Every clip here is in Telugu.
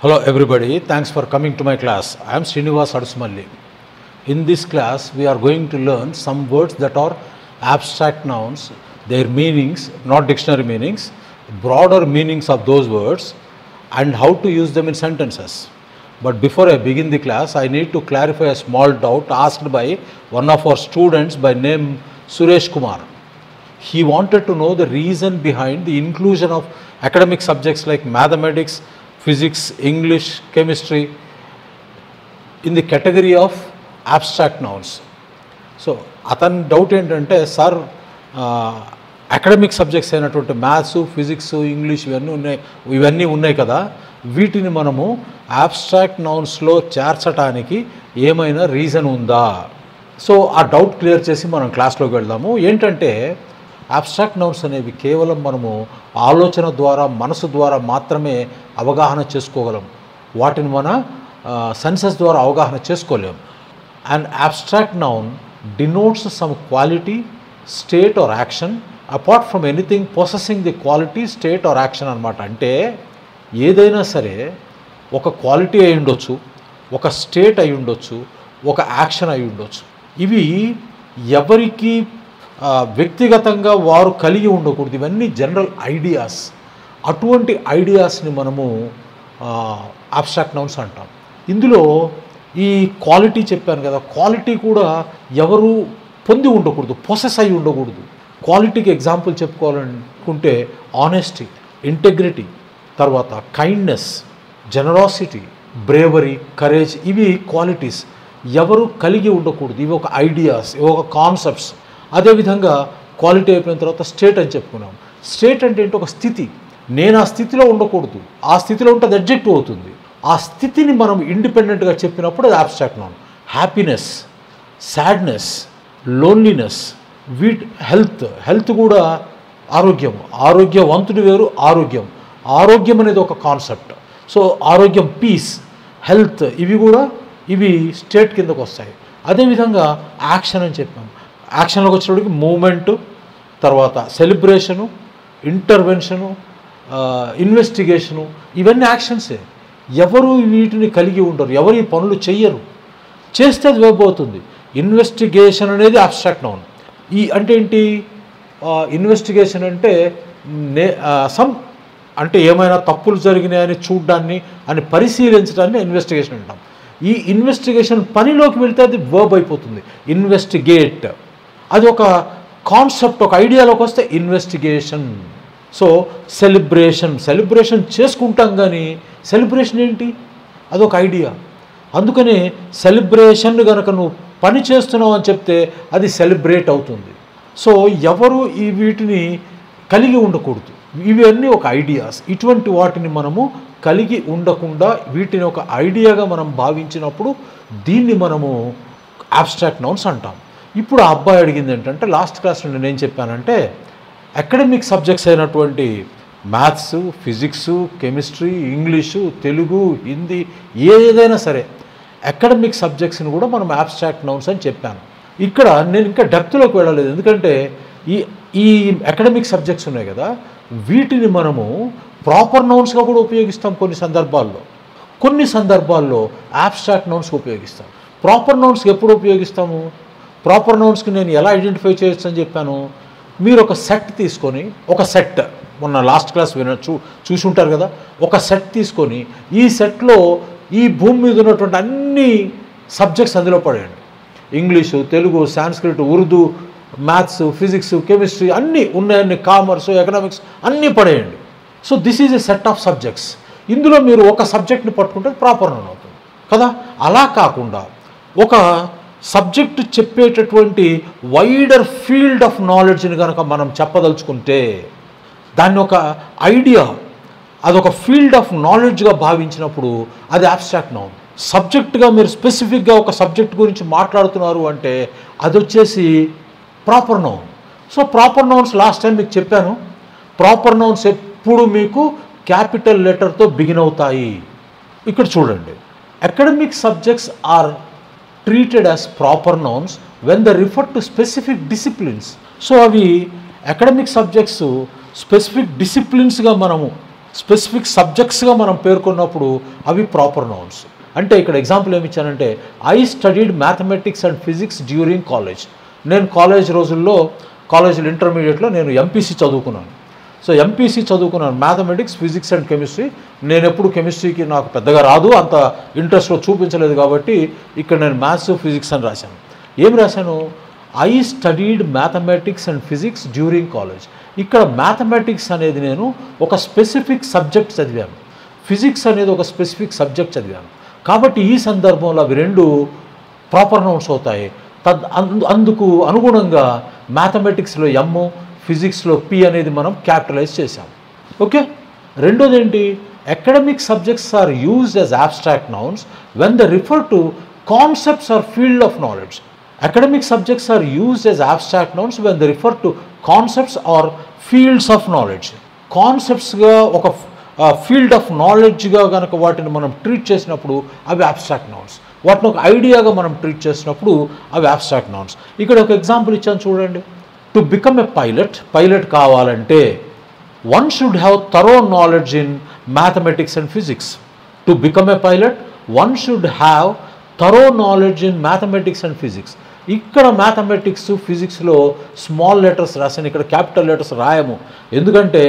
Hello everybody, thanks for coming to my class. I am Srinivas Adusumalli. In this class, we are going to learn some words that are abstract nouns, their meanings, not dictionary meanings, broader meanings of those words and how to use them in sentences. But before I begin the class, I need to clarify a small doubt asked by one of our students by name Suresh Kumar. He wanted to know the reason behind the inclusion of academic subjects like mathematics, physics, English, chemistry in the category of abstract nouns. So అతని డౌట్ ఏంటంటే సార్ అకాడమిక్ సబ్జెక్ట్స్ అయినటువంటి మ్యాథ్స్, ఫిజిక్స్, ఇంగ్లీష్ ఇవన్నీ ఉన్నాయి కదా, వీటిని మనము అబ్స్ట్రాక్ట్ నౌన్స్లో చేర్చడానికి ఏమైనా రీజన్ ఉందా? సో ఆ డౌట్ క్లియర్ చేసి మనం క్లాస్లోకి వెళ్దాము. ఏంటంటే అబ్స్ట్రాక్ట్ నౌన్స్ అనేవి కేవలం మనము ఆలోచన ద్వారా, మనసు ద్వారా మాత్రమే అవగాహన చేసుకోగలం. వాటిని మన సెన్సెస్ ద్వారా అవగాహన చేసుకోలేము. An abstract noun denotes some quality, state or action apart from anything possessing the quality, state or action అన్నమాట. అంటే ఏదైనా సరే ఒక క్వాలిటీ అయి ఉండొచ్చు, ఒక స్టేట్ అయి ఉండొచ్చు, ఒక యాక్షన్ అయి ఉండొచ్చు. ఇవి ఎవరికి వ్యక్తిగతంగా వారు కలిగి ఉండకూడదు. ఇవన్నీ జనరల్ ఐడియాస్. అటువంటి ఐడియాస్ని మనము అబ్స్ట్రాక్ట్ నౌన్స్ అంటాం. ఇందులో ఈ క్వాలిటీ చెప్పాను కదా, క్వాలిటీ కూడా ఎవరు పొంది ఉండకూడదు, పొసెస్ అయి ఉండకూడదు. క్వాలిటీకి ఎగ్జాంపుల్ చెప్పుకోవాలనుకుంటే ఆనెస్టీ, ఇంటెగ్రిటీ, తర్వాత కైండ్నెస్, జనరాసిటీ, బ్రేవరీ, కరేజ్, ఇవి క్వాలిటీస్ ఎవరు కలిగి ఉండకూడదు. ఇవి ఒక ఐడియాస్, ఇవి ఒక కాన్సెప్ట్స్. అదేవిధంగా క్వాలిటీ అయిపోయిన తర్వాత స్టేట్ అని చెప్పుకున్నాం. స్టేట్ అంటే ఏంటి? ఒక స్థితి. నేను ఆ స్థితిలో ఉండకూడదు, ఆ స్థితిలో ఉంటే అది అడ్జెక్టివ్ అవుతుంది. ఆ స్థితిని మనం ఇండిపెండెంట్గా చెప్పినప్పుడు అది abstract noun. Happiness, sadness, loneliness, health కూడా ఆరోగ్యం. ఆరోగ్యవంతుడు వేరు, ఆరోగ్యం అనేది ఒక కాన్సెప్ట్. సో ఆరోగ్యం, పీస్, హెల్త్, ఇవి స్టేట్ కిందకు వస్తాయి. అదేవిధంగా యాక్షన్ అని చెప్పాం. యాక్షన్లోకి వచ్చేటప్పటికి మూమెంటు, తర్వాత సెలబ్రేషను, ఇంటర్వెన్షను, ఇన్వెస్టిగేషను, ఇవన్నీ యాక్షన్సే. ఎవరు వీటిని కలిగి ఉండరు, ఎవరు ఈ పనులు చెయ్యరు. చేస్తే అది వెబ్ అవుతుంది. ఇన్వెస్టిగేషన్ అనేది అబ్స్ట్రాక్ట్ నౌన్. అంటే ఏంటి? ఇన్వెస్టిగేషన్ అంటే అంటే ఏమైనా తప్పులు జరిగినాయని చూడ్డాన్ని అని పరిశీలించడాన్ని ఇన్వెస్టిగేషన్ అంటాం. ఈ ఇన్వెస్టిగేషన్ పనిలోకి వెళ్తే అది వర్బ్ అయిపోతుంది. ఇన్వెస్టిగేట్ అది ఒక కాన్సెప్ట్, ఒక ఐడియాలోకి వస్తే ఇన్వెస్టిగేషన్. సో సెలబ్రేషన్ చేసుకుంటాం, కానీ సెలబ్రేషన్ ఏంటి? అదొక ఐడియా. అందుకనే సెలబ్రేషన్ కనుక నువ్వు పని చేస్తున్నావు అని చెప్తే అది సెలబ్రేట్ అవుతుంది. సో ఎవరు వీటిని కలిగి ఉండకూడదు. ఇవన్నీ ఒక ఐడియాస్. ఇటువంటి వాటిని మనము కలిగి ఉండకుండా వీటిని ఒక ఐడియాగా మనం భావించినప్పుడు దీన్ని మనము అబ్స్ట్రాక్ట్ నౌన్స్ అంటాం. ఇప్పుడు ఆ అబ్బాయి అడిగింది ఏంటంటే, లాస్ట్ క్లాస్లో నేనేం చెప్పానంటే, అకాడమిక్ సబ్జెక్ట్స్ అయినటువంటి maths, physics, chemistry, English, Telugu, Hindi, ఏదైనా సరే అకాడమిక్ సబ్జెక్ట్స్ని కూడా మనం అబ్స్ట్రాక్ట్ నౌన్స్ అని చెప్పాను. ఇక్కడ నేను ఇంకా డెప్త్లోకి వెళ్ళలేదు, ఎందుకంటే ఈ అకాడమిక్ సబ్జెక్ట్స్ ఉన్నాయి కదా, వీటిని మనము ప్రాపర్ నౌన్స్గా కూడా ఉపయోగిస్తాం కొన్ని సందర్భాల్లో అబ్స్ట్రాక్ట్ నౌన్స్గా ఉపయోగిస్తాం. ప్రాపర్ నౌన్స్కి ఎప్పుడు ఉపయోగిస్తాము? ప్రాపర్ నౌన్స్కి నేను ఎలా ఐడెంటిఫై చేయొచ్చు అని చెప్పాను. మీరు ఒక సెట్ తీసుకొని, మొన్న లాస్ట్ క్లాస్ చూసి ఉంటారు కదా, ఒక సెట్ తీసుకొని ఈ సెట్లో ఈ భూమి మీద ఉన్నటువంటి అన్ని సబ్జెక్ట్స్ అందులో పడేయండి. English, Telugu, Sanskrit, Urdu, maths, physics, chemistry అన్నీ ఉన్నాయన్ని, కామర్స్, ఎకనామిక్స్ అన్నీ పడేయండి. So this is a set of subjects. ఇందులో మీరు ఒక సబ్జెక్ట్ని పట్టుకుంటే ప్రాపర్ నౌన్ అవుతుంది కదా. అలా కాకుండా ఒక సబ్జెక్టు చెప్పేటటువంటి వైడర్ ఫీల్డ్ ఆఫ్ నాలెడ్జ్ని కనుక మనం చెప్పదలుచుకుంటే దాన్ని ఒక ఐడియా, అదొక ఫీల్డ్ ఆఫ్ నాలెడ్జ్గా భావించినప్పుడు అది అబ్స్ట్రాక్ట్ నౌన్. సబ్జెక్టుగా మీరు స్పెసిఫిక్గా ఒక సబ్జెక్ట్ గురించి మాట్లాడుతున్నారు అంటే అది వచ్చేసి proper noun. So proper nouns last time మీకు చెప్పాను. ప్రాపర్ నౌన్స్ ఎప్పుడు మీకు క్యాపిటల్ లెటర్తో బిగిన్ అవుతాయి. ఇక్కడ చూడండి, academic subjects are treated as proper nouns when they refer to specific disciplines. So అవి అకాడమిక్ సబ్జెక్ట్స్ స్పెసిఫిక్ డిసిప్లిన్స్గా మనము స్పెసిఫిక్ సబ్జెక్ట్స్గా మనం పేర్కొన్నప్పుడు అవి ప్రాపర్ నౌన్స్. అంటే ఇక్కడ ఎగ్జాంపుల్ ఏమి ఇచ్చానంటే, I studied mathematics and physics during college. నేను కాలేజ్ రోజుల్లో, కాలేజీలో ఇంటర్మీడియట్లో నేను ఎంపీసీ చదువుకున్నాను. సో ఎంపీసీ చదువుకున్నాను, మ్యాథమెటిక్స్, ఫిజిక్స్ అండ్ కెమిస్ట్రీ. నేను ఎప్పుడు కెమిస్ట్రీకి నాకు పెద్దగా రాదు, అంత ఇంట్రెస్ట్లో చూపించలేదు కాబట్టి ఇక్కడ నేను మ్యాథ్స్, ఫిజిక్స్ అని రాశాను. ఏం రాశాను? I studied mathematics and physics during college. ఇక్కడ మ్యాథమెటిక్స్ అనేది నేను ఒక స్పెసిఫిక్ సబ్జెక్ట్ చదివాను, ఫిజిక్స్ అనేది ఒక స్పెసిఫిక్ సబ్జెక్ట్ చదివాను. కాబట్టి ఈ సందర్భంలో అవి రెండు ప్రాపర్ నౌన్స్ అవుతాయి. అందుకు అనుగుణంగా మ్యాథమెటిక్స్లో ఎమ్, ఫిజిక్స్లో పి అనేది మనం క్యాపిటలైజ్ చేసాం. ఓకే. రెండోది ఏంటి? Academic subjects are used as abstract nouns when they refer to concepts or field of knowledge. Academic subjects are used as abstract nouns when they refer to concepts or fields of knowledge. కాన్సెప్ట్స్గా ఒక ఫీల్డ్ ఆఫ్ నాలెడ్జ్గా కనుక వాటిని మనం ట్రీట్ చేసినప్పుడు అవి అబ్స్ట్రాక్ట్ నౌన్స్. వాటిని ఒక ఐడియాగా మనం ట్రీట్ చేసినప్పుడు అవి అబ్స్ట్రాక్ట్ నౌన్స్. ఇక్కడ ఒక ఎగ్జాంపుల్ ఇచ్చాను చూడండి. టు బికమ్ ఎ పైలట్ కావాలంటే one should have thorough knowledge in mathematics and physics. To become a pilot one should have thorough knowledge in mathematics and physics. ఇక్కడ మ్యాథమెటిక్స్, ఫిజిక్స్లో స్మాల్ లెటర్స్ రాసాను, ఇక్కడ క్యాపిటల్ లెటర్స్ రాయము. ఎందుకంటే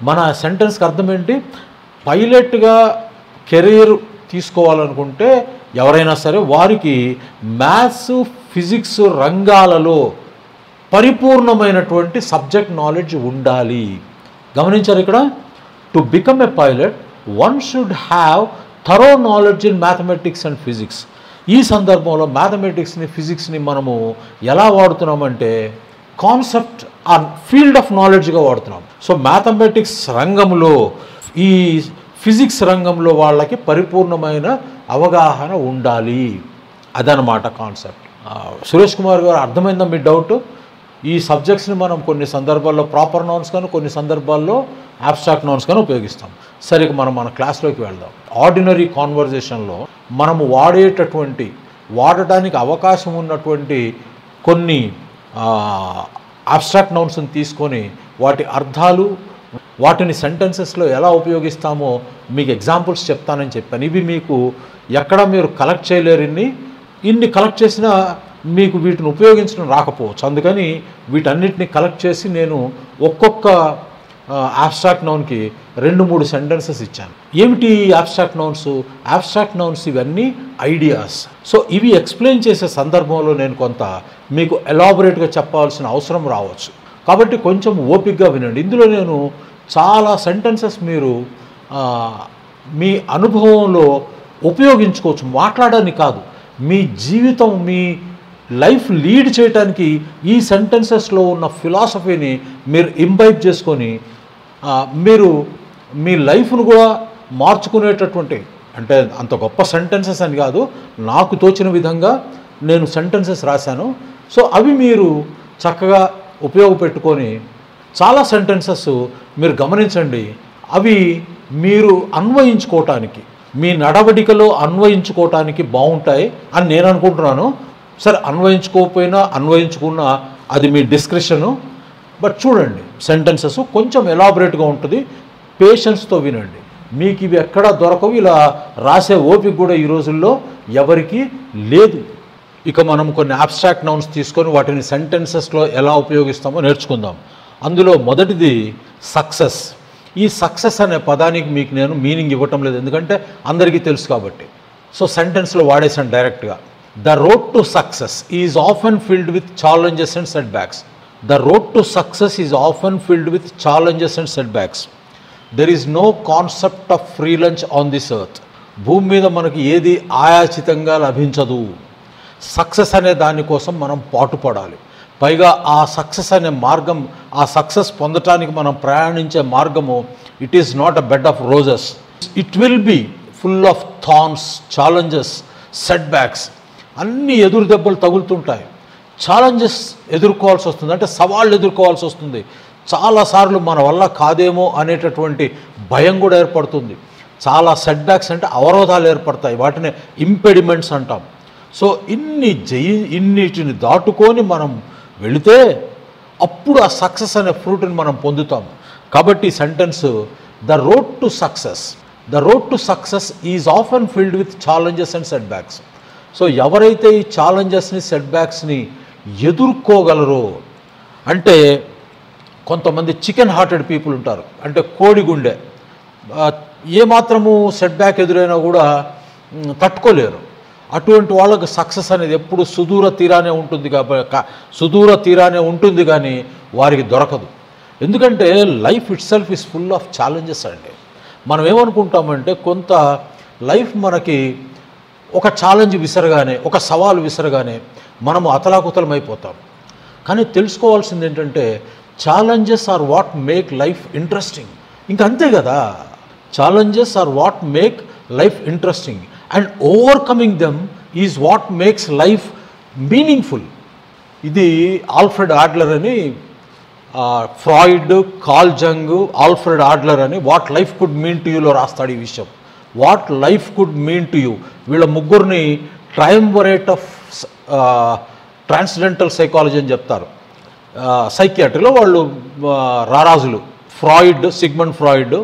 మన సెంటెన్స్కి అర్థం ఏంటి? పైలట్గా కెరీర్ తీసుకోవాలనుకుంటే ఎవరైనా సరే వారికి మ్యాథ్స్, ఫిజిక్స్ రంగాలలో పరిపూర్ణమైనటువంటి సబ్జెక్ట్ నాలెడ్జ్ ఉండాలి. గమనించారు ఇక్కడ? To become a pilot one should have thorough knowledge in mathematics and physics. ఈ సందర్భంలో మ్యాథమెటిక్స్ని, ఫిజిక్స్ని మనము ఎలా వాడుతున్నామంటే కాన్సెప్ట్ ఆర్ ఫీల్డ్ ఆఫ్ నాలెడ్జ్గా వాడుతున్నాం. సో మ్యాథమెటిక్స్ రంగంలో, ఈ ఫిజిక్స్ రంగంలో వాళ్ళకి పరిపూర్ణమైన అవగాహన ఉండాలి. అదనమాట కాన్సెప్ట్. సురేష్ కుమార్ గారు, అర్థమైందా మీ డౌట్? ఈ సబ్జెక్ట్స్ని మనం కొన్ని సందర్భాల్లో ప్రాపర్ నౌన్స్ కానీ, కొన్ని సందర్భాల్లో అబ్స్ట్రాక్ట్ నౌన్స్ కానీ ఉపయోగిస్తాం. సరే, మనం మన క్లాస్లోకి వెళ్దాం. ఆర్డినరీ కాన్వర్జేషన్లో మనము వాడటానికి అవకాశం ఉన్నటువంటి కొన్ని అబ్స్ట్రాక్ట్ నౌన్స్ని తీసుకొని వాటి అర్థాలు, వాటిని సెంటెన్సెస్లో ఎలా ఉపయోగిస్తామో మీకు ఎగ్జాంపుల్స్ చెప్తానని చెప్పాను. ఇవి మీకు ఎక్కడ మీరు కలెక్ట్ చేయలేరు. ఇన్ని కలెక్ట్ చేసినా మీకు వీటిని ఉపయోగించడం రాకపోవచ్చు. అందుకని వీటన్నిటిని కలెక్ట్ చేసి నేను ఒక్కొక్క అబ్స్ట్రాక్ట్ నౌన్కి 2-3 సెంటెన్సెస్ ఇచ్చాను. ఏమిటి అబ్స్ట్రాక్ట్ నౌన్స్? అబ్స్ట్రాక్ట్ నౌన్స్ ఇవన్నీ ఐడియాస్. సో ఇవి ఎక్స్ప్లెయిన్ చేసే సందర్భంలో నేను కొంత మీకు ఎలాబొరేట్గా చెప్పాల్సిన అవసరం రావచ్చు. కాబట్టి కొంచెం ఓపికగా వినండి. ఇందులో నేను చాలా సెంటెన్సెస్ మీరు మీ అనుభవంలో ఉపయోగించుకోవచ్చు. మాట్లాడడానికి కాదు, మీ జీవితం, మీ లైఫ్ లీడ్ చేయడానికి ఈ సెంటెన్సెస్లో ఉన్న ఫిలాసఫీని మీరు ఇంబైబ్ చేసుకొని మీరు మీ లైఫ్ను కూడా మార్చుకునేటటువంటి, అంటే అంత గొప్ప సెంటెన్సెస్ అని కాదు, నాకు తోచిన విధంగా నేను సెంటెన్సెస్ రాశాను. సో అవి మీరు చక్కగా ఉపయోగపెట్టుకొని చాలా సెంటెన్సెస్ మీరు గమనించండి. అవి మీరు అన్వయించుకోవటానికి, మీ నడవడికలో అన్వయించుకోవటానికి బాగుంటాయి అని నేను అనుకుంటున్నాను. సరే, అన్వయించుకోకపోయినా అన్వయించుకున్నా అది మీ డిస్క్రిప్షను. బట్ చూడండి, సెంటెన్సెస్ కొంచెం ఎలాబొరేట్గా ఉంటుంది. పేషెన్స్తో వినండి. మీకు ఇవి ఎక్కడా దొరకవు. ఇలా రాసే ఓపిక కూడా ఈ రోజుల్లో ఎవరికి లేదు. ఇక మనం కొన్ని అబ్స్ట్రాక్ట్ నౌన్స్ తీసుకొని వాటిని సెంటెన్సెస్లో ఎలా ఉపయోగిస్తామో నేర్చుకుందాం. అందులో మొదటిది సక్సెస్. ఈ సక్సెస్ అనే పదానికి మీకు నేను మీనింగ్ ఇవ్వటం లేదు, ఎందుకంటే అందరికీ తెలుసు కాబట్టి. సో సెంటెన్స్లో వాడేసాను డైరెక్ట్గా. The road to success is often filled with challenges and setbacks. The road to success is often filled with challenges and setbacks. There is no concept of free lunch on this earth. భూమి మీద మనకి ఏది ఆయాచితంగా లభించదు. సక్సెస్ అనే దానికోసం మనం పాటుపడాలి. పైగా ఆ సక్సెస్ అనే మార్గం, ఆ సక్సెస్ పొందటానికి మనం ప్రయాణించే మార్గము, it is not a bed of roses. It will be full of thorns, challenges, setbacks. అన్ని ఎదురు దెబ్బలు తగులుతుంటాయి. ఛాలెంజెస్ ఎదుర్కోవాల్సి వస్తుంది, అంటే సవాళ్ళు ఎదుర్కోవాల్సి వస్తుంది. చాలాసార్లు మన వల్ల కాదేమో అనేటటువంటి భయం కూడా ఏర్పడుతుంది. చాలా సెట్బ్యాక్స్ అంటే అవరోధాలు ఏర్పడతాయి, వాటిని ఇంపెడిమెంట్స్ అంటాం. సో ఇన్నిటిని దాటుకొని మనం వెళితే అప్పుడు ఆ సక్సెస్ అనే ఫ్రూట్ని మనం పొందుతాం. కాబట్టి sentence the road to success is often filled with challenges and setbacks. So ఎవరైతే ఈ ఛాలెంజెస్ని సెట్బ్యాక్స్ని ఎదుర్కోగలరో, అంటే కొంతమంది చికెన్ హార్టెడ్ పీపుల్ ఉంటారు, అంటే కోడి గుండె, ఏమాత్రము సెట్బ్యాక్ ఎదురైనా కూడా తట్టుకోలేరు. అటువంటి వాళ్ళకి సక్సెస్ అనేది ఎప్పుడు సుదూర తీరానే ఉంటుంది కానీ వారికి దొరకదు. ఎందుకంటే life it self is full of challenges అండి. మనం ఏమనుకుంటామంటే కొంత లైఫ్ మనకి ఒక ఛాలెంజ్ విసరగానే, ఒక సవాలు విసరగానే మనము అతలాకుతలం అయిపోతాం. కానీ తెలుసుకోవాల్సింది ఏంటంటే challenges are what make life interesting. ఇంకా అంతే కదా, challenges are what make life interesting and overcoming them is what makes life meaningful. ఇది ఆల్ఫ్రెడ్ ఆడ్లర్ అని, Freud, Carl Jung, Alfred Adler అని what life could mean to యూలో రాస్తాడు ఈ విషయం. What life could mean to you, వీళ్ళ ముగ్గురిని ట్రయంవరేట్ ఆఫ్ ట్రాన్స్డెంటల్ సైకాలజీ అని చెప్తారు. సైకియాట్రీలో వాళ్ళు రారాజులు, Freud, Sigmund Freud,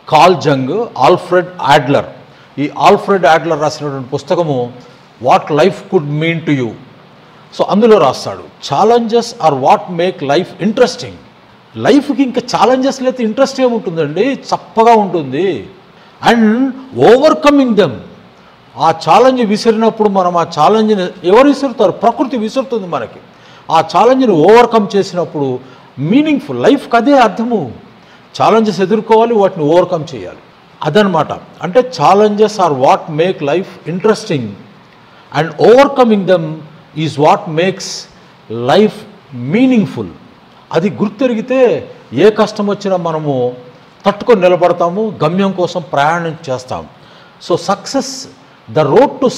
Carl Jung, Alfred Adler. ఈ ఆల్ఫ్రెడ్ ఆడ్లర్ రాసినటువంటి పుస్తకము what life could mean to you. So అందులో రాస్తాడు challenges are what make life interesting. లైఫ్కి ఇంకా ఛాలెంజెస్ లేకపోతే ఇంట్రెస్ట్ ఏముంటుందండి, చప్పగా ఉంటుంది. అండ్ ఓవర్కమింగ్ దెమ్, ఆ ఛాలెంజ్ విసిరినప్పుడు మనం ఆ ఛాలెంజ్ని ఎవరు విసురుతారు? ప్రకృతి విసురుతుంది మనకి. ఆ ఛాలెంజ్ని ఓవర్కమ్ చేసినప్పుడు మీనింగ్ఫుల్, లైఫ్కి అదే అర్థము. ఛాలెంజెస్ ఎదుర్కోవాలి, వాటిని ఓవర్కమ్ చేయాలి, అదనమాట. అంటే challenges are what make life interesting and overcoming them is what makes life meaningful. అది గుర్తెరిగితే ఏ కష్టం వచ్చినా మనము తట్టుకొని నిలబడతాము, గమ్యం కోసం ప్రయాణం చేస్తాం. So success, the road to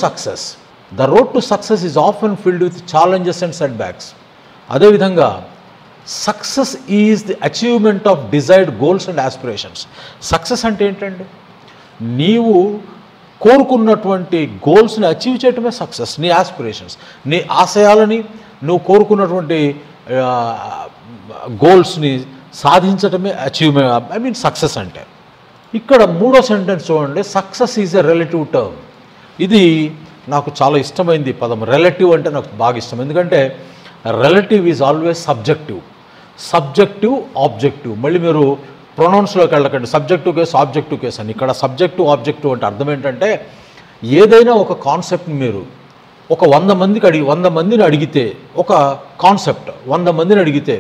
success is often filled with challenges and setbacks. అదేవిధంగా success is the achievement of desired goals and aspirations. Success అంటే ఏంటండి? నీవు కోరుకున్నటువంటి గోల్స్ని అచీవ్ చేయటమే సక్సెస్. నీ ఆస్పిరేషన్స్, నీ ఆశయాలని, నువ్వు కోరుకున్నటువంటి గోల్స్ని సాధించటమే అచీవ్మెంట్, సక్సెస్ అంటే. ఇక్కడ మూడో సెంటెన్స్ చూడండి, success is a relative term. ఇది నాకు చాలా ఇష్టమైంది పదం. రిలేటివ్ అంటే నాకు బాగా ఇష్టం, ఎందుకంటే relative is always subjective, objective. మళ్ళీ మీరు ప్రొనౌన్స్లోకి వెళ్ళకండి, సబ్జెక్టివ్ కేసు, ఆబ్జెక్టివ్ కేసు అని. ఇక్కడ సబ్జెక్టివ్, ఆబ్జెక్టివ్ అంటే అర్థం ఏంటంటే ఏదైనా ఒక కాన్సెప్ట్ని మీరు ఒక 100 మందిని అడిగితే, ఒక కాన్సెప్ట్ 100 మందిని అడిగితే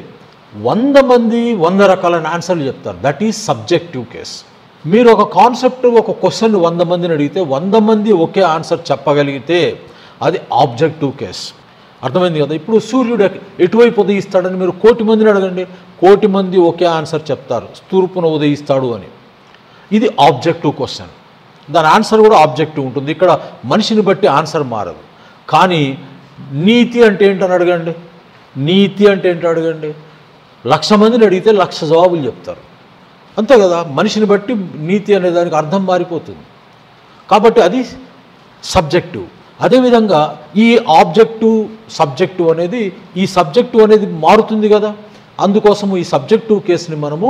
100 మంది 100 రకాలైన ఆన్సర్లు చెప్తారు. That is subjective case. మీరు ఒక కాన్సెప్ట్, ఒక క్వశ్చన్ 100 మందిని అడిగితే 100 మంది ఒకే ఆన్సర్ చెప్పగలిగితే అది ఆబ్జెక్టివ్ కేస్. అర్థమైంది కదా? ఇప్పుడు సూర్యుడు ఎటువైపు ఉదయిస్తాడని మీరు 1,000,000 మందిని అడగండి, 1,000,000 మంది ఒకే ఆన్సర్ చెప్తారు, తూర్పున ఉదయిస్తాడు అని. ఇది ఆబ్జెక్టివ్ క్వశ్చన్, దాని ఆన్సర్ కూడా ఆబ్జెక్టివ్ ఉంటుంది. ఇక్కడ మనిషిని బట్టి ఆన్సర్ మారదు. కానీ నీతి అంటే ఏంటని అడగండి, 1,00,000 మందిని అడిగితే 1,00,000 జవాబులు చెప్తారు, అంతే కదా? మనిషిని బట్టి నీతి అనే దానికి అర్థం మారిపోతుంది. కాబట్టి అది సబ్జెక్టివ్. అదేవిధంగా ఈ సబ్జెక్టివ్ అనేది మారుతుంది కదా. అందుకోసము ఈ సబ్జెక్టివ్ కేసుని మనము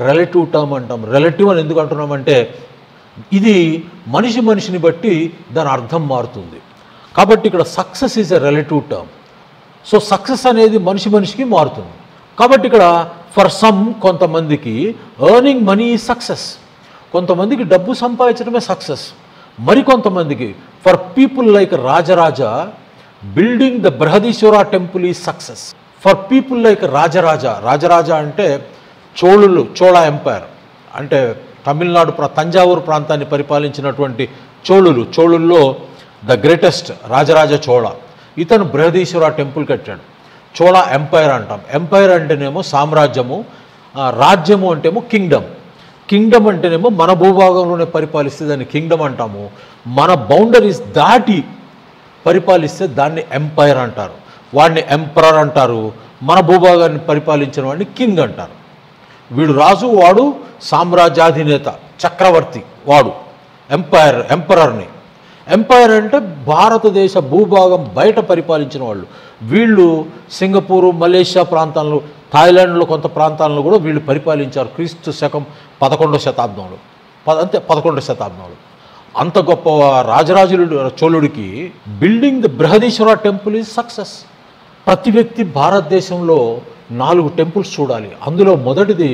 రిలేటివ్ టర్మ్ అంటాం. రిలేటివ్ అని ఎందుకు అంటున్నామంటే ఇది మనిషిని బట్టి దాని అర్థం మారుతుంది. కాబట్టి ఇక్కడ success is a relative term. So success అనేది మనిషికి మారుతుంది. కాబట్టి ఇక్కడ ఫర్ సమ్, కొంతమందికి ఎర్నింగ్ మనీ ఈజ్ సక్సెస్, కొంతమందికి డబ్బు సంపాదించడమే సక్సెస్. మరికొంతమందికి for people like Rajaraja building the Brihadeeswara temple is success. For people like Rajaraja అంటే చోళ ఎంపైర్, అంటే తమిళనాడు తంజావూరు ప్రాంతాన్ని పరిపాలించినటువంటి చోళుల్లో ద గ్రేటెస్ట్ రాజరాజ చోళ. ఇతను బృహదీశ్వర టెంపుల్ కట్టాడు. చోళ ఎంపైర్ అంటాం. ఎంపైర్ అంటేనేమో సామ్రాజ్యము, రాజ్యము అంటేమో కింగ్డమ్ అంటేనేమో మన భూభాగంలోనే పరిపాలిస్తే దాన్ని కింగ్డమ్ అంటాము. మన బౌండరీస్ దాటి పరిపాలిస్తే దాన్ని ఎంపైర్ అంటారు. వాడిని ఎంపరర్ అంటారు. మన భూభాగాన్ని పరిపాలించిన వాడిని కింగ్ అంటారు. వీడు రాజు, వాడు సామ్రాజ్యాధినేత, చక్రవర్తి, వాడు ఎంపరర్ని. ఎంపైర్ అంటే భారతదేశ భూభాగం బయట పరిపాలించిన వాళ్ళు. వీళ్ళు సింగపూరు, మలేషియా ప్రాంతాల్లో థాయిలాండ్లో కొంత ప్రాంతాలను కూడా వీళ్ళు పరిపాలించారు క్రీస్తు శకం 11వ శతాబ్దంలో. అంతే 11వ శతాబ్దంలో. అంత గొప్ప రాజరాజులు చోళుడికి building the Brihadeeswara temple is success. ప్రతి వ్యక్తి భారతదేశంలో 4 టెంపుల్స్ చూడాలి. అందులో మొదటిది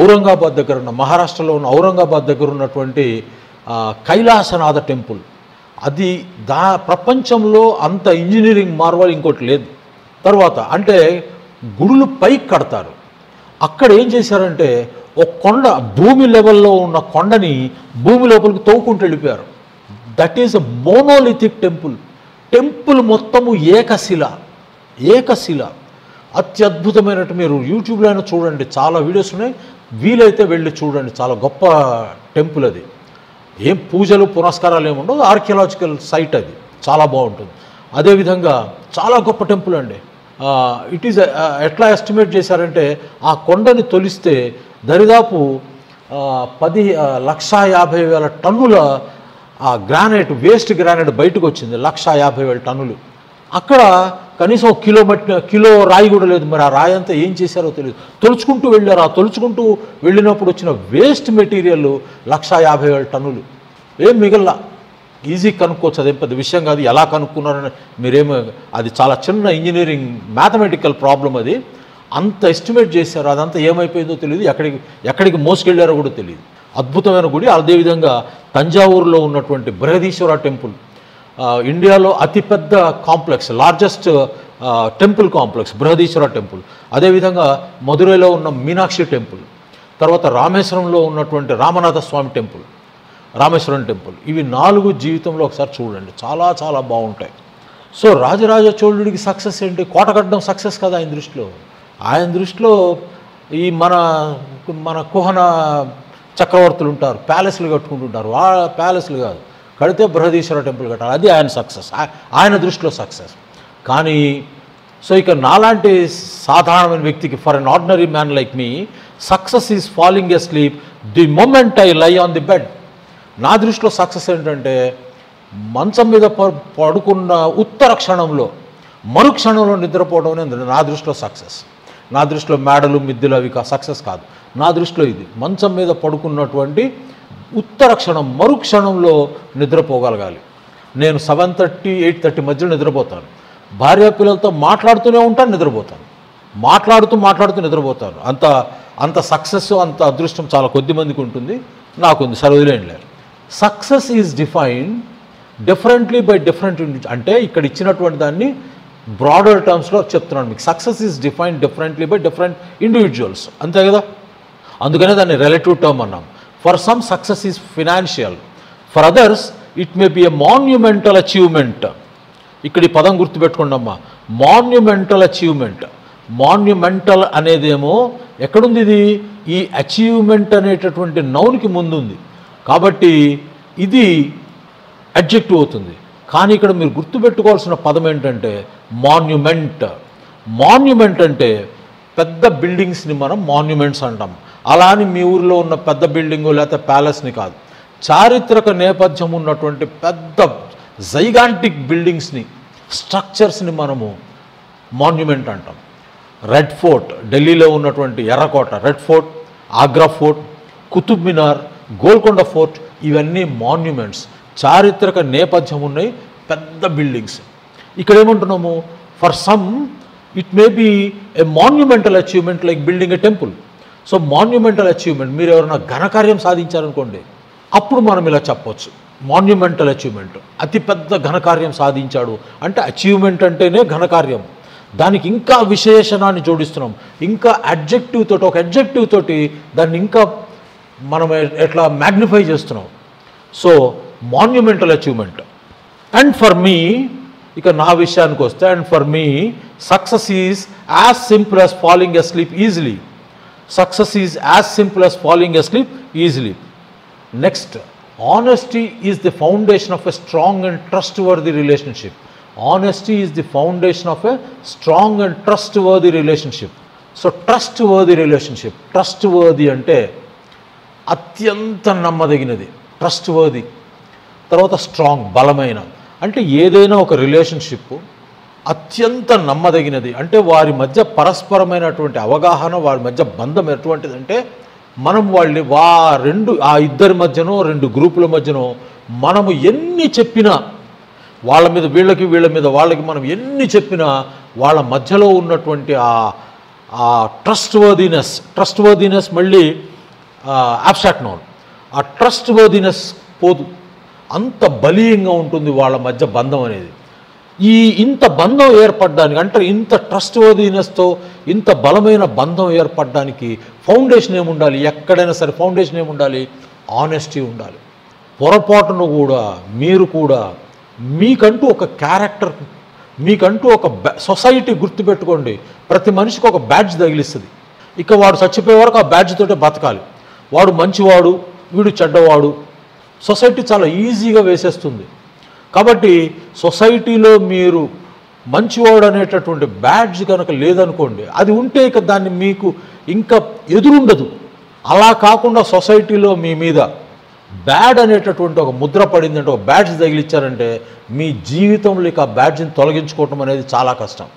ఔరంగాబాద్ దగ్గర ఉన్న, మహారాష్ట్రలో ఉన్న ఔరంగాబాద్ దగ్గర ఉన్నటువంటి కైలాసనాథ టెంపుల్. అది ప్రపంచంలో అంత ఇంజనీరింగ్ మార్వల్ ఇంకోటి లేదు. తర్వాత అంటే గుడులు పైకి కడతారు. అక్కడ ఏం చేశారంటే ఒక కొండ, భూమి లెవెల్లో ఉన్న కొండని భూమి లోపలికి తవ్వుకుంటూ వెళ్ళిపోయారు. That is a monolithic temple. Temple మొత్తము ఏకశిల. అత్యద్భుతమైనట్టు మీరు యూట్యూబ్లో అయినా చూడండి, చాలా వీడియోస్ ఉన్నాయి, వీలైతే వెళ్ళి చూడండి. చాలా గొప్ప టెంపుల్ అది. ఏం పూజలు పునస్కారాలు ఏముండవు, ఆర్కియలాజికల్ సైట్ అది, చాలా బాగుంటుంది. అదేవిధంగా చాలా గొప్ప టెంపుల్ అండి. ఇట్ ఈజ్ ఎట్లా ఎస్టిమేట్ చేశారంటే ఆ కొండని తొలిస్తే దరిదాపు 1,50,000 టన్నుల గ్రానైట్, వేస్ట్ గ్రానైట్ బయటకు వచ్చింది. 1,50,000 టన్నులు. అక్కడ కనీసం కిలో రాయి కూడా లేదు. మరి ఆ రాయి అంతా ఏం చేశారో తెలియదు. తొలుచుకుంటూ వెళ్ళారు. ఆ తొలుచుకుంటూ వెళ్ళినప్పుడు వచ్చిన వేస్ట్ మెటీరియల్ 1,50,000 టన్నులు. ఏం మిగల్లా. ఈజీ కనుక్కోవచ్చు, అదేం పెద్ద విషయం కాదు. ఎలా కనుక్కున్నారని మీరేమో, అది చాలా చిన్న ఇంజనీరింగ్ మ్యాథమెటికల్ ప్రాబ్లం. అది అంత ఎస్టిమేట్ చేశారు. అదంతా ఏమైపోయిందో తెలియదు, ఎక్కడికి మోసుకెళ్ళారో కూడా తెలియదు. అద్భుతమైన గుడి. అదేవిధంగా తంజావూరులో ఉన్నటువంటి బృహదీశ్వర టెంపుల్ ఇండియాలో అతిపెద్ద complex, largest temple complex Brihadeeswara temple. అదేవిధంగా మధురైలో ఉన్న మీనాక్షి టెంపుల్, తర్వాత రామేశ్వరంలో ఉన్నటువంటి రామనాథ స్వామి టెంపుల్, రామేశ్వరం టెంపుల్. ఇవి 4 జీవితంలో ఒకసారి చూడండి, చాలా చాలా బాగుంటాయి. సో రాజరాజ చోళుడికి సక్సెస్ ఏంటి? కోట కట్టడం సక్సెస్ కదా ఆయన దృష్టిలో. ఆయన దృష్టిలో ఈ మన కుహన చక్రవర్తులు ఉంటారు, ప్యాలెస్లు కట్టుకుంటుంటారు. ప్యాలెస్లు కాదు, కడితే బృహదీశ్వర టెంపుల్ కట్టాలి, అది ఆయన సక్సెస్, ఆయన దృష్టిలో సక్సెస్. కానీ సో ఇక నాలాంటి సాధారణమైన వ్యక్తికి, for an ordinary man like me, success is falling a sleep the moment I lie on the bed. నా దృష్టిలో సక్సెస్ ఏంటంటే మంచం మీద పడుకున్న ఉత్తర క్షణంలో, మరుక్షణంలో నిద్రపోవడం అనేది నా దృష్టిలో సక్సెస్. నా దృష్టిలో మేడలు మిద్దెలు అవి సక్సెస్ కాదు. నా దృష్టిలో ఇది మంచం మీద పడుకున్నటువంటి ఉత్తర క్షణం, మరుక్షణంలో నిద్రపోగలగాలి. నేను 7:30, 8:30 మధ్యలో నిద్రపోతాను. భార్య పిల్లలతో మాట్లాడుతూనే ఉంటాను, నిద్రపోతాను. మాట్లాడుతూ నిద్రపోతాను. అంత సక్సెస్, అంత అదృష్టం చాలా కొద్ది మందికి ఉంటుంది. నాకుంది, సర్వదిలేం లేరు. Success is defined differently by different. అంటే ఇక్కడ ఇచ్చినటువంటి దాన్ని బ్రాడర్ టర్మ్స్లో చెప్తున్నాను మీకు. Success is defined differently by different individuals, అంతే కదా. అందుకనే దాన్ని రిలేటివ్ టర్మ్ అన్నాం. For some success is financial, for others it may be a monumental achievement. ఇక్కడ ఈ పదం గుర్తుపెట్టుకోండి అమ్మా, మాన్యుమెంటల్ అచీవ్మెంట్. మాన్యుమెంటల్ అనేదేమో ఎక్కడుంది? ఇది ఈ అచీవ్మెంట్ అనేటటువంటి నౌన్కి ముందుంది కాబట్టి ఇది అడ్జెక్టివ్ అవుతుంది. కానీ ఇక్కడ మీరు గుర్తుపెట్టుకోవాల్సిన పదం ఏంటంటే మాన్యుమెంట్. మాన్యుమెంట్ అంటే పెద్ద బిల్డింగ్స్ని మనం మాన్యుమెంట్స్ అంటాం. అలా అని మీ ఊరిలో ఉన్న పెద్ద బిల్డింగు లేకపోతే ప్యాలెస్ని కాదు, చారిత్రక నేపథ్యం ఉన్నటువంటి పెద్ద జైగాంటిక్ బిల్డింగ్స్ని, స్ట్రక్చర్స్ని మనము మాన్యుమెంట్ అంటాం. రెడ్ ఫోర్ట్, ఢిల్లీలో ఉన్నటువంటి ఎర్రకోట, red fort, Agra fort, Qutub Minar, Golconda fort, ఇవన్నీ మాన్యుమెంట్స్, చారిత్రక నేపథ్యం ఉన్నాయి పెద్ద బిల్డింగ్స్. ఇక్కడ ఏమంటున్నాము? For some it may be a monumental achievement like building a temple. So monumental achievement, మీరు ఎవరైనా ఘనకార్యం సాధించారనుకోండి, అప్పుడు మనం ఇలా చెప్పవచ్చు మాన్యుమెంటల్ అచీవ్మెంట్. అతిపెద్ద ఘనకార్యం సాధించాడు అంటే అచీవ్మెంట్ అంటేనే ఘనకార్యం. దానికి ఇంకా విశేషణాన్ని జోడిస్తున్నాం, ఇంకా అడ్జెక్టివ్ తోటి, ఒక అడ్జెక్టివ్ తోటి దాన్ని ఇంకా మనం ఎట్లా మ్యాగ్నిఫై చేస్తున్నాం. So monumental achievement. And for me, ఇక నా విషయానికి వస్తే, and for me success is as simple as falling asleep easily. Success is as simple as falling asleep easily. Next, honesty is the foundation of a strong and trustworthy relationship. Honesty is the foundation of a strong and trustworthy relationship. So trustworthy relationship, trustworthy అంటే అత్యంత నమ్మదగినది, ట్రస్ట్వర్ది. తర్వాత స్ట్రాంగ్, బలమైన. అంటే ఏదైనా ఒక రిలేషన్షిప్ అత్యంత నమ్మదగినది. అంటే వారి మధ్య పరస్పరమైనటువంటి అవగాహన, వారి మధ్య బంధం ఎటువంటిదంటే మనం ఆ ఇద్దరి మధ్యనో, రెండు గ్రూపుల మధ్యనో మనము ఎన్ని చెప్పినా, వాళ్ళ మీద వీళ్ళకి, వీళ్ళ మీద వాళ్ళకి మనం ఎన్ని చెప్పినా వాళ్ళ మధ్యలో ఉన్నటువంటి ఆ ట్రస్ట్ వర్దినెస్ మళ్ళీ అబ్స్ట్రాక్ట్ నౌన్, ఆ ట్రస్ట్ వర్దినెస్ పోదు. అంత బలీయంగా ఉంటుంది వాళ్ళ మధ్య బంధం అనేది. ఇంత బంధం ఏర్పడడానికి, అంటే ఇంత ట్రస్ట్ వర్దినెస్తో ఇంత బలమైన బంధం ఏర్పడడానికి ఫౌండేషన్ ఏముండాలి? ఎక్కడైనా సరే ఫౌండేషన్ ఏముండాలి? ఆనెస్టీ ఉండాలి. పొరపాటును కూడా మీరు కూడా మీకంటూ ఒక క్యారెక్టర్, మీకంటూ ఒక సొసైటీ గుర్తుపెట్టుకోండి. ప్రతి మనిషికి ఒక బ్యాడ్జ్ తగిలిస్తుంది. ఇక వాడు చచ్చిపోయే వరకు ఆ బ్యాడ్జ్ తోటే బతకాలి. వాడు మంచివాడు, వీడు చెడ్డవాడు, సొసైటీ చాలా ఈజీగా వేసేస్తుంది. కాబట్టి సొసైటీలో మీరు మంచివాడు అనేటటువంటి బ్యాడ్జ్ కనుక లేదనుకోండి, అది ఉంటే ఇక దాన్ని మీకు ఇంకా ఎదురుండదు. అలా కాకుండా సొసైటీలో మీ మీద బ్యాడ్ అనేటటువంటి ఒక ముద్ర పడిందంటే, ఒక బ్యాడ్జ్ తగిలిచ్చారంటే మీ జీవితంలో ఇక ఆ బ్యాడ్జ్ని తొలగించుకోవటం అనేది చాలా కష్టం.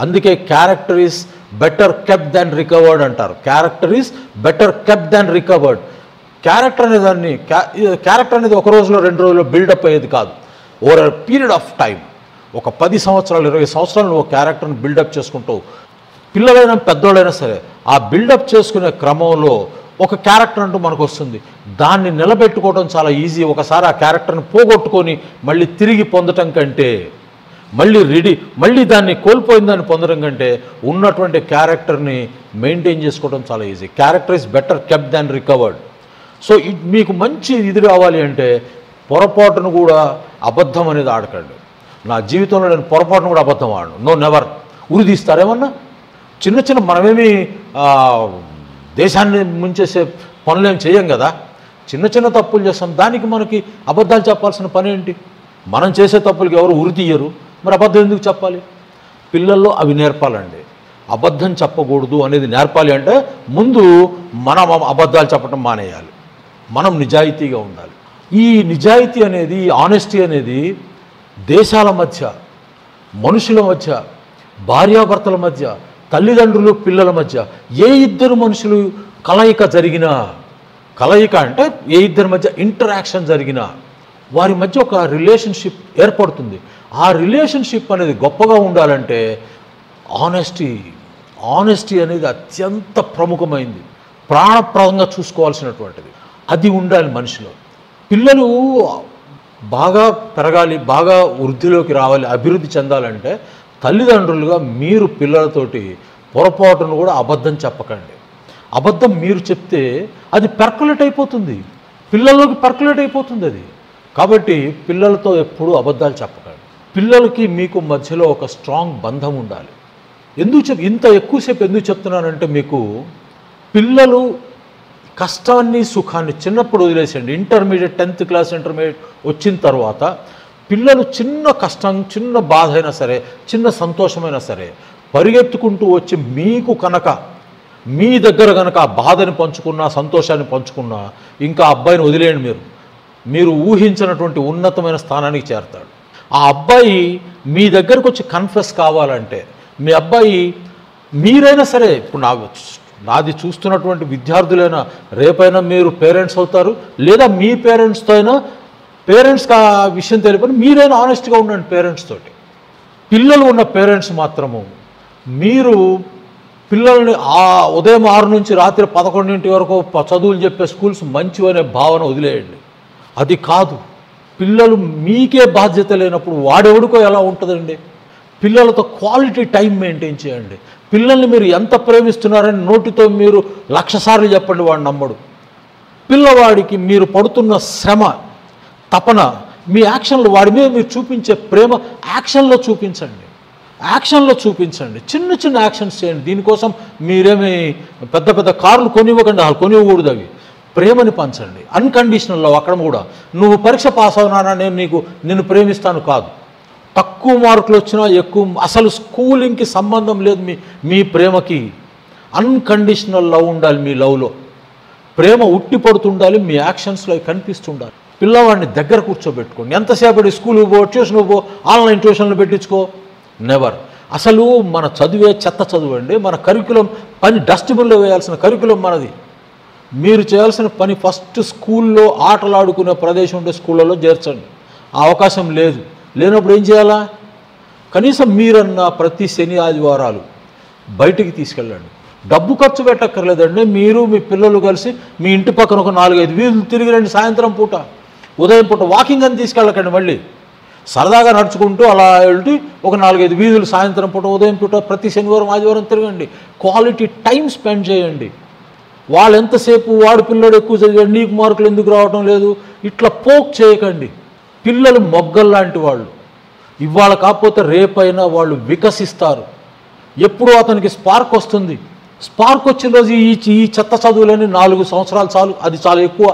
అందుకే character is better kept than recovered అంటారు. Character is better kept than recovered. Character అనేది ఒక రోజులో 2 రోజుల్లో బిల్డప్ అయ్యేది కాదు. Over a period of time, ఒక 10 సంవత్సరాలు 20 సంవత్సరాలు నువ్వు క్యారెక్టర్ని బిల్డప్ చేసుకుంటావు. పిల్లలైనా పెద్దోళ్ళైనా సరే ఆ బిల్డప్ చేసుకునే క్రమంలో ఒక క్యారెక్టర్ అంటూ మనకు వస్తుంది. దాన్ని నిలబెట్టుకోవడం చాలా ఈజీ. ఒకసారి ఆ క్యారెక్టర్ని పోగొట్టుకొని మళ్ళీ తిరిగి పొందటం కంటే, మళ్ళీ దాన్ని కోల్పోయిన దాన్ని పొందడం కంటే ఉన్నటువంటి క్యారెక్టర్ని మెయింటైన్ చేసుకోవడం చాలా easy. Character is better kept than recovered. So మీకు మంచి ఇది రావాలి అంటే పొరపాటును కూడా అబద్ధం అనేది ఆడకండి. నా జీవితంలో నేను పొరపాటును కూడా అబద్ధం ఆడను. No never. ఉరిదీస్తారేమన్నా చిన్న మనమేమి దేశాన్ని ముంచేసే పనులేం చేయం కదా. చిన్న తప్పులు చేస్తాం, దానికి మనకి అబద్ధాలు చెప్పాల్సిన పని ఏంటి? మనం చేసే తప్పులకి ఎవరు ఉరి తీయరు, మరి అబద్ధం ఎందుకు చెప్పాలి? పిల్లల్లో అవి నేర్పాలండి. అబద్ధం చెప్పకూడదు అనేది నేర్పాలి అంటే ముందు మనం అబద్ధాలు చెప్పడం మానేయాలి. మనం నిజాయితీగా ఉండాలి. ఈ నిజాయితీ అనేది, ఆనెస్టీ అనేది దేశాల మధ్య, మనుషుల మధ్య, భార్యాభర్తల మధ్య, తల్లిదండ్రులు పిల్లల మధ్య, ఏ ఇద్దరు మనుషులు కలయిక అంటే ఏ ఇద్దరి మధ్య ఇంటరాక్షన్ జరిగినా వారి మధ్య ఒక రిలేషన్షిప్ ఏర్పడుతుంది. ఆ రిలేషన్షిప్ అనేది గొప్పగా ఉండాలంటే ఆనెస్టీ అనేది అత్యంత ప్రముఖమైంది, ప్రాణప్రదంగా చూసుకోవాల్సినటువంటిది. అది ఉండాలి మనిషిలో. పిల్లలు బాగా పెరగాలి, బాగా వృద్ధిలోకి రావాలి, అభివృద్ధి చెందాలంటే తల్లిదండ్రులుగా మీరు పిల్లలతోటి పొరపాటును కూడా అబద్ధం చెప్పకండి. అబద్ధం మీరు చెప్తే అది పర్కులేట్ అయిపోతుంది, పిల్లల్లోకి పర్కులేట్ అయిపోతుంది అది. కాబట్టి పిల్లలతో ఎప్పుడూ అబద్ధాలు చెప్పకండి. పిల్లలకి మీకు మధ్యలో ఒక స్ట్రాంగ్ బంధం ఉండాలి. ఇంత ఎక్కువసేపు ఎందుకు చెప్తున్నానంటే, మీకు పిల్లలు కష్టాన్ని సుఖాన్ని చిన్నప్పుడు వదిలేసండి. ఇంటర్మీడియట్ 10th క్లాస్ ఇంటర్మీడియట్ వచ్చిన తర్వాత పిల్లలు చిన్న కష్టం, చిన్న బాధ అయినా సరే, చిన్న సంతోషమైనా సరే పరిగెత్తుకుంటూ వచ్చి మీకు కనుక మీ దగ్గర కనుక ఆ బాధని పంచుకున్నా, సంతోషాన్ని పంచుకున్నా, ఇంకా అబ్బాయిని వదిలేయండి. మీరు ఊహించినటువంటి ఉన్నతమైన స్థానానికి చేరతాడు. ఆ అబ్బాయి మీ దగ్గరకు వచ్చి కన్ఫెస్ కావాలంటే, మీ అబ్బాయి మీరైనా సరే, ఇప్పుడు నాది చూస్తున్నటువంటి విద్యార్థులైనా రేపైనా మీరు పేరెంట్స్ అవుతారు, లేదా మీ పేరెంట్స్తో అయినా, పేరెంట్స్కి ఆ విషయం తెలియని మీరైనా ఆనెస్ట్గా ఉండండి పేరెంట్స్ తోటి. పిల్లలు ఉన్న పేరెంట్స్ మాత్రము మీరు పిల్లల్ని ఉదయం 6 నుంచి రాత్రి 11 వరకు చదువులు చెప్పే స్కూల్స్ మంచివనే భావన వదిలేయండి. అది కాదు. పిల్లలు మీకే బాధ్యత లేనప్పుడు వాడెవడికో ఎలా ఉంటుందండి? పిల్లలతో క్వాలిటీ టైం మెయింటైన్ చేయండి. పిల్లల్ని మీరు ఎంత ప్రేమిస్తున్నారని నోటితో మీరు 1,00,000 సార్లు చెప్పండి, వాడు నమ్మడు. పిల్లవాడికి మీరు పడుతున్న శ్రమ, తపన, మీ యాక్షన్లో, వాడి మీద మీరు చూపించే ప్రేమ యాక్షన్లో చూపించండి. చిన్న యాక్షన్స్ చేయండి. దీనికోసం మీరేమి పెద్ద కార్లు కొనివ్వకండి, కొనివ్వకూడదు. అవి ప్రేమని పంచండి అన్కండిషనల్ లవ్. అక్కడ కూడా నువ్వు పరీక్ష పాస్ అవునానా నిన్ను ప్రేమిస్తాను కాదు. తక్కువ మార్కులు వచ్చినా ఎక్కువ, అసలు స్కూలింగ్కి సంబంధం లేదు మీ ప్రేమకి. అన్కండిషనల్ లవ్ ఉండాలి మీ లవ్లో. ప్రేమ ఉట్టి పడుతుండాలి, మీ యాక్షన్స్లో కనిపిస్తుండాలి. పిల్లవాడిని దగ్గర కూర్చోబెట్టుకోండి. ఎంతసేపటి స్కూల్కి పో, ట్యూషన్కి పో, ఆన్లైన్ ట్యూషన్లు పెట్టించుకో, నెవర్. అసలు మన చదువే చెత్త చదువు అండి. మన కరికులం పని డస్ట్బిన్లో వేయాల్సిన కరికులం మనది. మీరు చేయాల్సిన పని ఫస్ట్ స్కూల్లో ఆటలు ఆడుకునే ప్రదేశం ఉండే స్కూళ్ళలో చేర్చండి. ఆ అవకాశం లేదు. లేనప్పుడు ఏం చేయాలా? కనీసం మీరన్నా ప్రతి శని ఆదివారాలు బయటికి తీసుకెళ్ళండి. డబ్బు ఖర్చు పెట్టక్కర్లేదండి. మీరు మీ పిల్లలు కలిసి మీ ఇంటి పక్కన ఒక 4-5 వీధులు తిరిగి రండి. సాయంత్రం పూట, ఉదయం పూట వాకింగ్ అని తీసుకెళ్ళకండి. మళ్ళీ సరదాగా నడుచుకుంటూ అలా వెళ్తే ఒక 4-5 వీధులు సాయంత్రం పూట, ఉదయం పూట ప్రతి శనివారం ఆదివారం తిరగండి. క్వాలిటీ టైం స్పెండ్ చేయండి. వాళ్ళు ఎంతసేపు వాడు పిల్లడు ఎక్కువ చదివాడు, నీకు మార్కులు ఎందుకు రావడం లేదు, ఇట్లా పోక్ చేయకండి. పిల్లలు మొగ్గల్లాంటి వాళ్ళు. ఇవాళ కాకపోతే రేపైనా వాళ్ళు వికసిస్తారు. ఎప్పుడూ అతనికి స్పార్క్ వస్తుంది. స్పార్క్ వచ్చిన రోజు ఈ చెత్త చదువులని 4 సంవత్సరాలు చాలు. అది చాలా ఎక్కువ.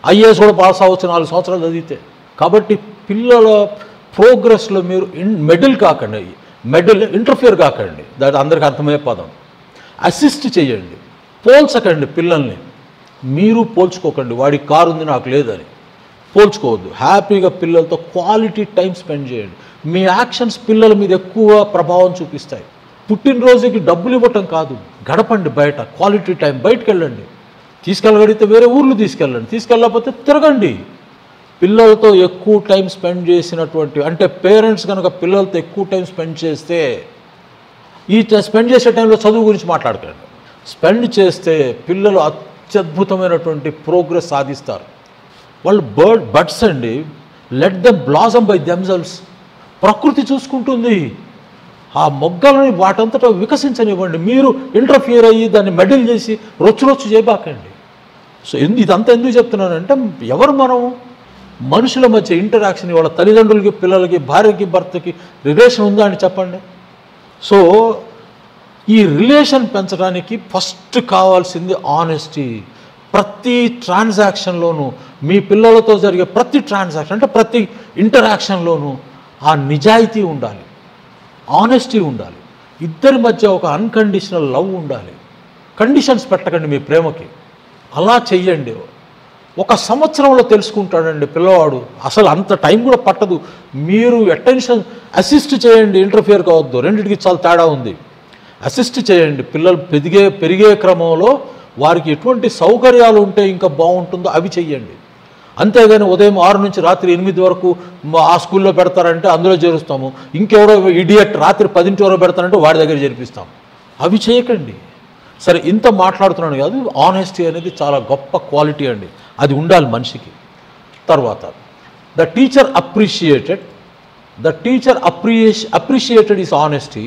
ఐఏఎస్ కూడా పాస్ అవ్వచ్చు 4 సంవత్సరాలు చదివితే. కాబట్టి పిల్లల ప్రోగ్రెస్లో మీరు మెడల్ కాకండి, ఇంటర్ఫియర్ కాకండి. దాని అందరికీ అర్థమయ్యే పదం. అసిస్ట్ చేయండి. పోల్చకండి పిల్లల్ని. మీరు పోల్చుకోకండి. వాడికి కారు ఉంది నాకు లేదని పోల్చుకోవద్దు. హ్యాపీగా పిల్లలతో క్వాలిటీ టైం స్పెండ్ చేయండి. మీ యాక్షన్స్ పిల్లల మీద ఎక్కువ ప్రభావం చూపిస్తాయి. పుట్టినరోజుకి డబ్బులు ఇవ్వటం కాదు, గడపండి బయట. Quality time. బయటకు వెళ్ళండి. తీసుకెళ్ళగలిగితే వేరే ఊర్లు తీసుకెళ్ళండి. తీసుకెళ్ళకపోతే తిరగండి. పిల్లలతో ఎక్కువ టైం స్పెండ్ చేసినటువంటి, అంటే పేరెంట్స్ కనుక పిల్లలతో ఎక్కువ టైం స్పెండ్ చేస్తే, ఈ స్పెండ్ చేసే టైంలో చదువు గురించి మాట్లాడకండి. స్పెండ్ చేస్తే పిల్లలు అత్యద్భుతమైనటువంటి ప్రోగ్రెస్ సాధిస్తారు. వాళ్ళు బడ్స్ అండి. Let them blossom by themselves. ప్రకృతి చూసుకుంటుంది. ఆ మొగ్గలని వాటంతటా వికసించనివ్వండి. మీరు ఇంటర్ఫియర్ అయ్యి దాన్ని మెడల్ చేసి రొచ్చు చేయబాకండి. సో ఇదంతా ఎందుకు చెప్తున్నానంటే, ఎవరు మనం మనుషుల మధ్య ఇంటరాక్షన్, వాళ్ళ తల్లిదండ్రులకి, పిల్లలకి, భార్యకి, భర్తకి రిలేషన్ ఉందా అని చెప్పండి. సో ఈ రిలేషన్ పెంచడానికి ఫస్ట్ కావాల్సింది ఆనెస్టీ. ప్రతి ట్రాన్సాక్షన్లోనూ, మీ పిల్లలతో జరిగే ప్రతి ట్రాన్సాక్షన్, అంటే ప్రతి ఇంటరాక్షన్లోనూ ఆ నిజాయితీ ఉండాలి, ఆనెస్టీ ఉండాలి. ఇద్దరి మధ్య ఒక అన్కండిషనల్ లవ్ ఉండాలి. కండిషన్స్ పెట్టకండి మీ ప్రేమకి. అలా చెయ్యండి. 1 సంవత్సరంలో తెలుసుకుంటాడండి పిల్లవాడు. అసలు అంత టైం కూడా పట్టదు. మీరు అటెన్షన్ అసిస్ట్ చేయండి, ఇంటర్ఫియర్ కావద్దు. రెండింటికి చాలా తేడా ఉంది. అసిస్ట్ చేయండి. పిల్లలు పెరిగే క్రమంలో వారికి ఎటువంటి సౌకర్యాలు ఉంటే ఇంకా బాగుంటుందో అవి చెయ్యండి. అంతేగాని ఉదయం 6 నుంచి రాత్రి 8 వరకు ఆ స్కూల్లో పెడతారంటే అందులో చేరుస్తాము. ఇంకెవరో ఇడియట్ రాత్రి 10 వరకు పెడతారంటే వాడి దగ్గర చేర్పిస్తాం. అవి చేయకండి. సరే, ఇంత మాట్లాడుతున్నాను కాదు. ఆనెస్టీ అనేది చాలా గొప్ప క్వాలిటీ అండి. అది ఉండాలి మనిషికి. తర్వాత the teacher appreciated is honesty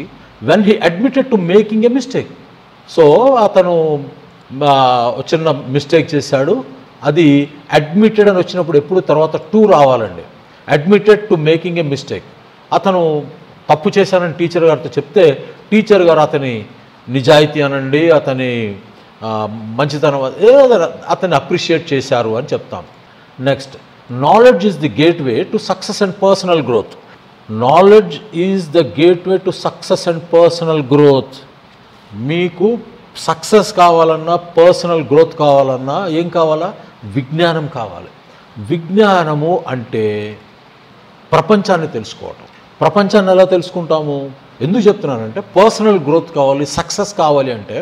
when he admitted to making a mistake. So అతను చిన్న మిస్టేక్ చేశాడు. అది అడ్మిటెడ్ అని వచ్చినప్పుడు ఎప్పుడు తర్వాత టు రావాలండి. Admitted to making a mistake. అతను తప్పు చేశానని టీచర్ గారితో చెప్తే టీచర్ గారు అతని నిజాయితీ అనండి, అతని మంచితనం, అతన్ని అప్రిషియేట్ చేశారు అని చెప్తాం. Next, knowledge is the gateway to success and personal growth. Knowledge is the gateway to success and personal growth. మీకు సక్సెస్ కావాలన్నా, పర్సనల్ గ్రోత్ కావాలన్నా ఏం కావాలా? విజ్ఞానం కావాలి. విజ్ఞానము అంటే ప్రపంచాన్ని తెలుసుకోవటం. ప్రపంచాన్ని ఎలా తెలుసుకుంటాము? ఎందుకు చెప్తున్నానంటే, పర్సనల్ గ్రోత్ కావాలి, సక్సెస్ కావాలి అంటే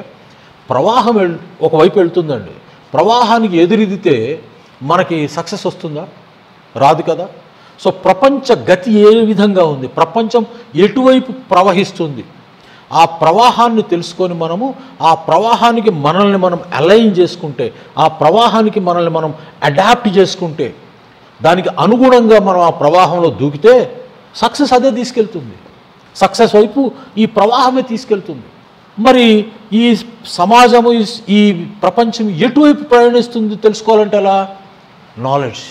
ప్రవాహం ఒకవైపు వెళ్తుందండి. ప్రవాహానికి ఎదురిదితే మనకి సక్సెస్ వస్తుందా? రాదు కదా. సో ప్రపంచ గతి ఏ విధంగా ఉంది, ప్రపంచం ఎటువైపు ప్రవహిస్తుంది, ఆ ప్రవాహాన్ని తెలుసుకొని మనము ఆ ప్రవాహానికి మనల్ని మనం అలైన్ చేసుకుంటే, ఆ ప్రవాహానికి మనల్ని మనం అడాప్ట్ చేసుకుంటే, దానికి అనుగుణంగా మనం ఆ ప్రవాహంలో దూకితే సక్సెస్ అదే తీసుకెళ్తుంది. సక్సెస్ వైపు ఈ ప్రవాహమే తీసుకెళ్తుంది. మరి ఈ సమాజము, ఈ ప్రపంచం ఎటువైపు ప్రయాణిస్తుంది తెలుసుకోవాలంటే ఎలా? నాలెడ్జ్.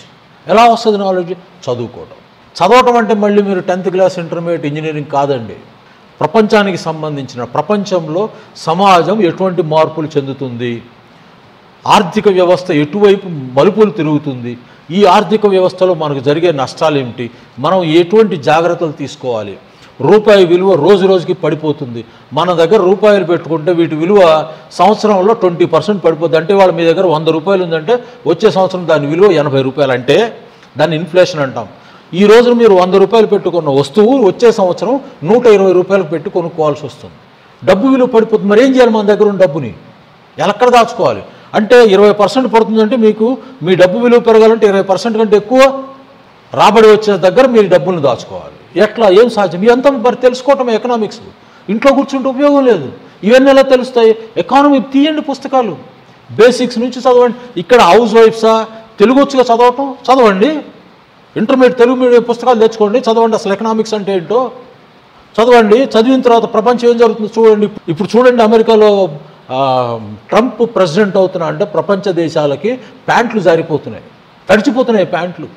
ఎలా వస్తుంది నాలెడ్జ్? చదువుకోవడం. చదవటం అంటే మళ్ళీ మీరు 10th క్లాస్, ఇంటర్మీడియట్, ఇంజనీరింగ్ కాదండి. ప్రపంచానికి సంబంధించిన, ప్రపంచంలో సమాజం ఎటువంటి మార్పులు చెందుతుంది, ఆర్థిక వ్యవస్థ ఎటువైపు మలుపులు తిరుగుతుంది, ఈ ఆర్థిక వ్యవస్థలో మనకు జరిగే నష్టాలు ఏమిటి, మనం ఎటువంటి జాగ్రత్తలు తీసుకోవాలి, రూపాయి విలువ రోజు రోజుకి పడిపోతుంది, మన దగ్గర రూపాయలు పెట్టుకుంటే వీటి విలువ సంవత్సరంలో 20% పడిపోతుంది. అంటే వాళ్ళ మీ దగ్గర 100 రూపాయలు ఉందంటే వచ్చే సంవత్సరం దాని విలువ 80 రూపాయలు. అంటే దాన్ని ఇన్ఫ్లేషన్ అంటాం. ఈ రోజు మీరు 100 రూపాయలు పెట్టుకున్న వస్తువు వచ్చే సంవత్సరం 120 రూపాయలకు పెట్టి కొనుక్కోవాల్సి వస్తుంది. డబ్బు విలువ పడిపోతుంది. మరి ఏం చేయాలి? మన దగ్గర ఉన్న డబ్బుని ఎక్కడ దాచుకోవాలి? అంటే 20% పడుతుందంటే మీకు మీ డబ్బు విలువ పెరగాలంటే 20% కంటే ఎక్కువ రాబడి వచ్చే దగ్గర మీరు డబ్బులను దాచుకోవాలి. ఎట్లా? ఏం సాధ్యం? ఇదంతా మరి తెలుసుకోవటం ఎకనామిక్స్. ఇంట్లో కూర్చుంటే ఉపయోగం లేదు. ఇవన్నీ ఎలా తెలుస్తాయి? ఎకానమీ తీయండి, పుస్తకాలు బేసిక్స్ నుంచి చదవండి. ఇక్కడ హౌస్ వైఫ్సా తెలుగు వచ్చుగా చదవండి. ఇంటర్మీడియట్ తెలుగు మీడియం పుస్తకాలు తెచ్చుకోండి, చదవండి. అసలు ఎకనామిక్స్ అంటే ఏంటో చదవండి. చదివిన తర్వాత ప్రపంచం ఏం జరుగుతుందో చూడండి. ఇప్పుడు చూడండి, అమెరికాలో ట్రంప్ ప్రెసిడెంట్ అవుతున్నా అంటే ప్రపంచ దేశాలకి ప్యాంట్లు జారిపోతున్నాయి, తడిచిపోతున్నాయి ప్యాంట్లు.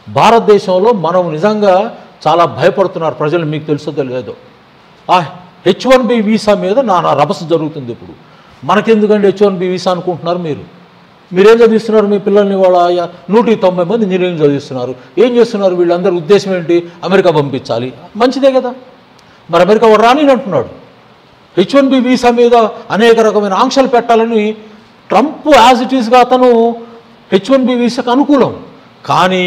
భారతదేశంలో మనం నిజంగా చాలా భయపడుతున్నారు ప్రజలు. మీకు తెలుసో తెలియదో, H1B వీసా మీద నానా రభస జరుగుతుంది. ఇప్పుడు మనకెందుకండి H1B వీసా అనుకుంటున్నారు మీరు? మీరేం చదివిస్తున్నారు? మీ పిల్లల్ని వాళ్ళ 190 మంది ఇంజనీరింగ్ చదివిస్తున్నారు. ఏం చేస్తున్నారు? వీళ్ళందరి ఉద్దేశం ఏంటి? అమెరికా పంపించాలి. మంచిదే కదా. మరి అమెరికా వాడు రాని అంటున్నాడు. H1B వీసా మీద అనేక రకమైన ఆంక్షలు పెట్టాలని ట్రంప్ యాజ్ ఇట్ ఈస్గా అతను H1B వీసాకు అనుకూలం. కానీ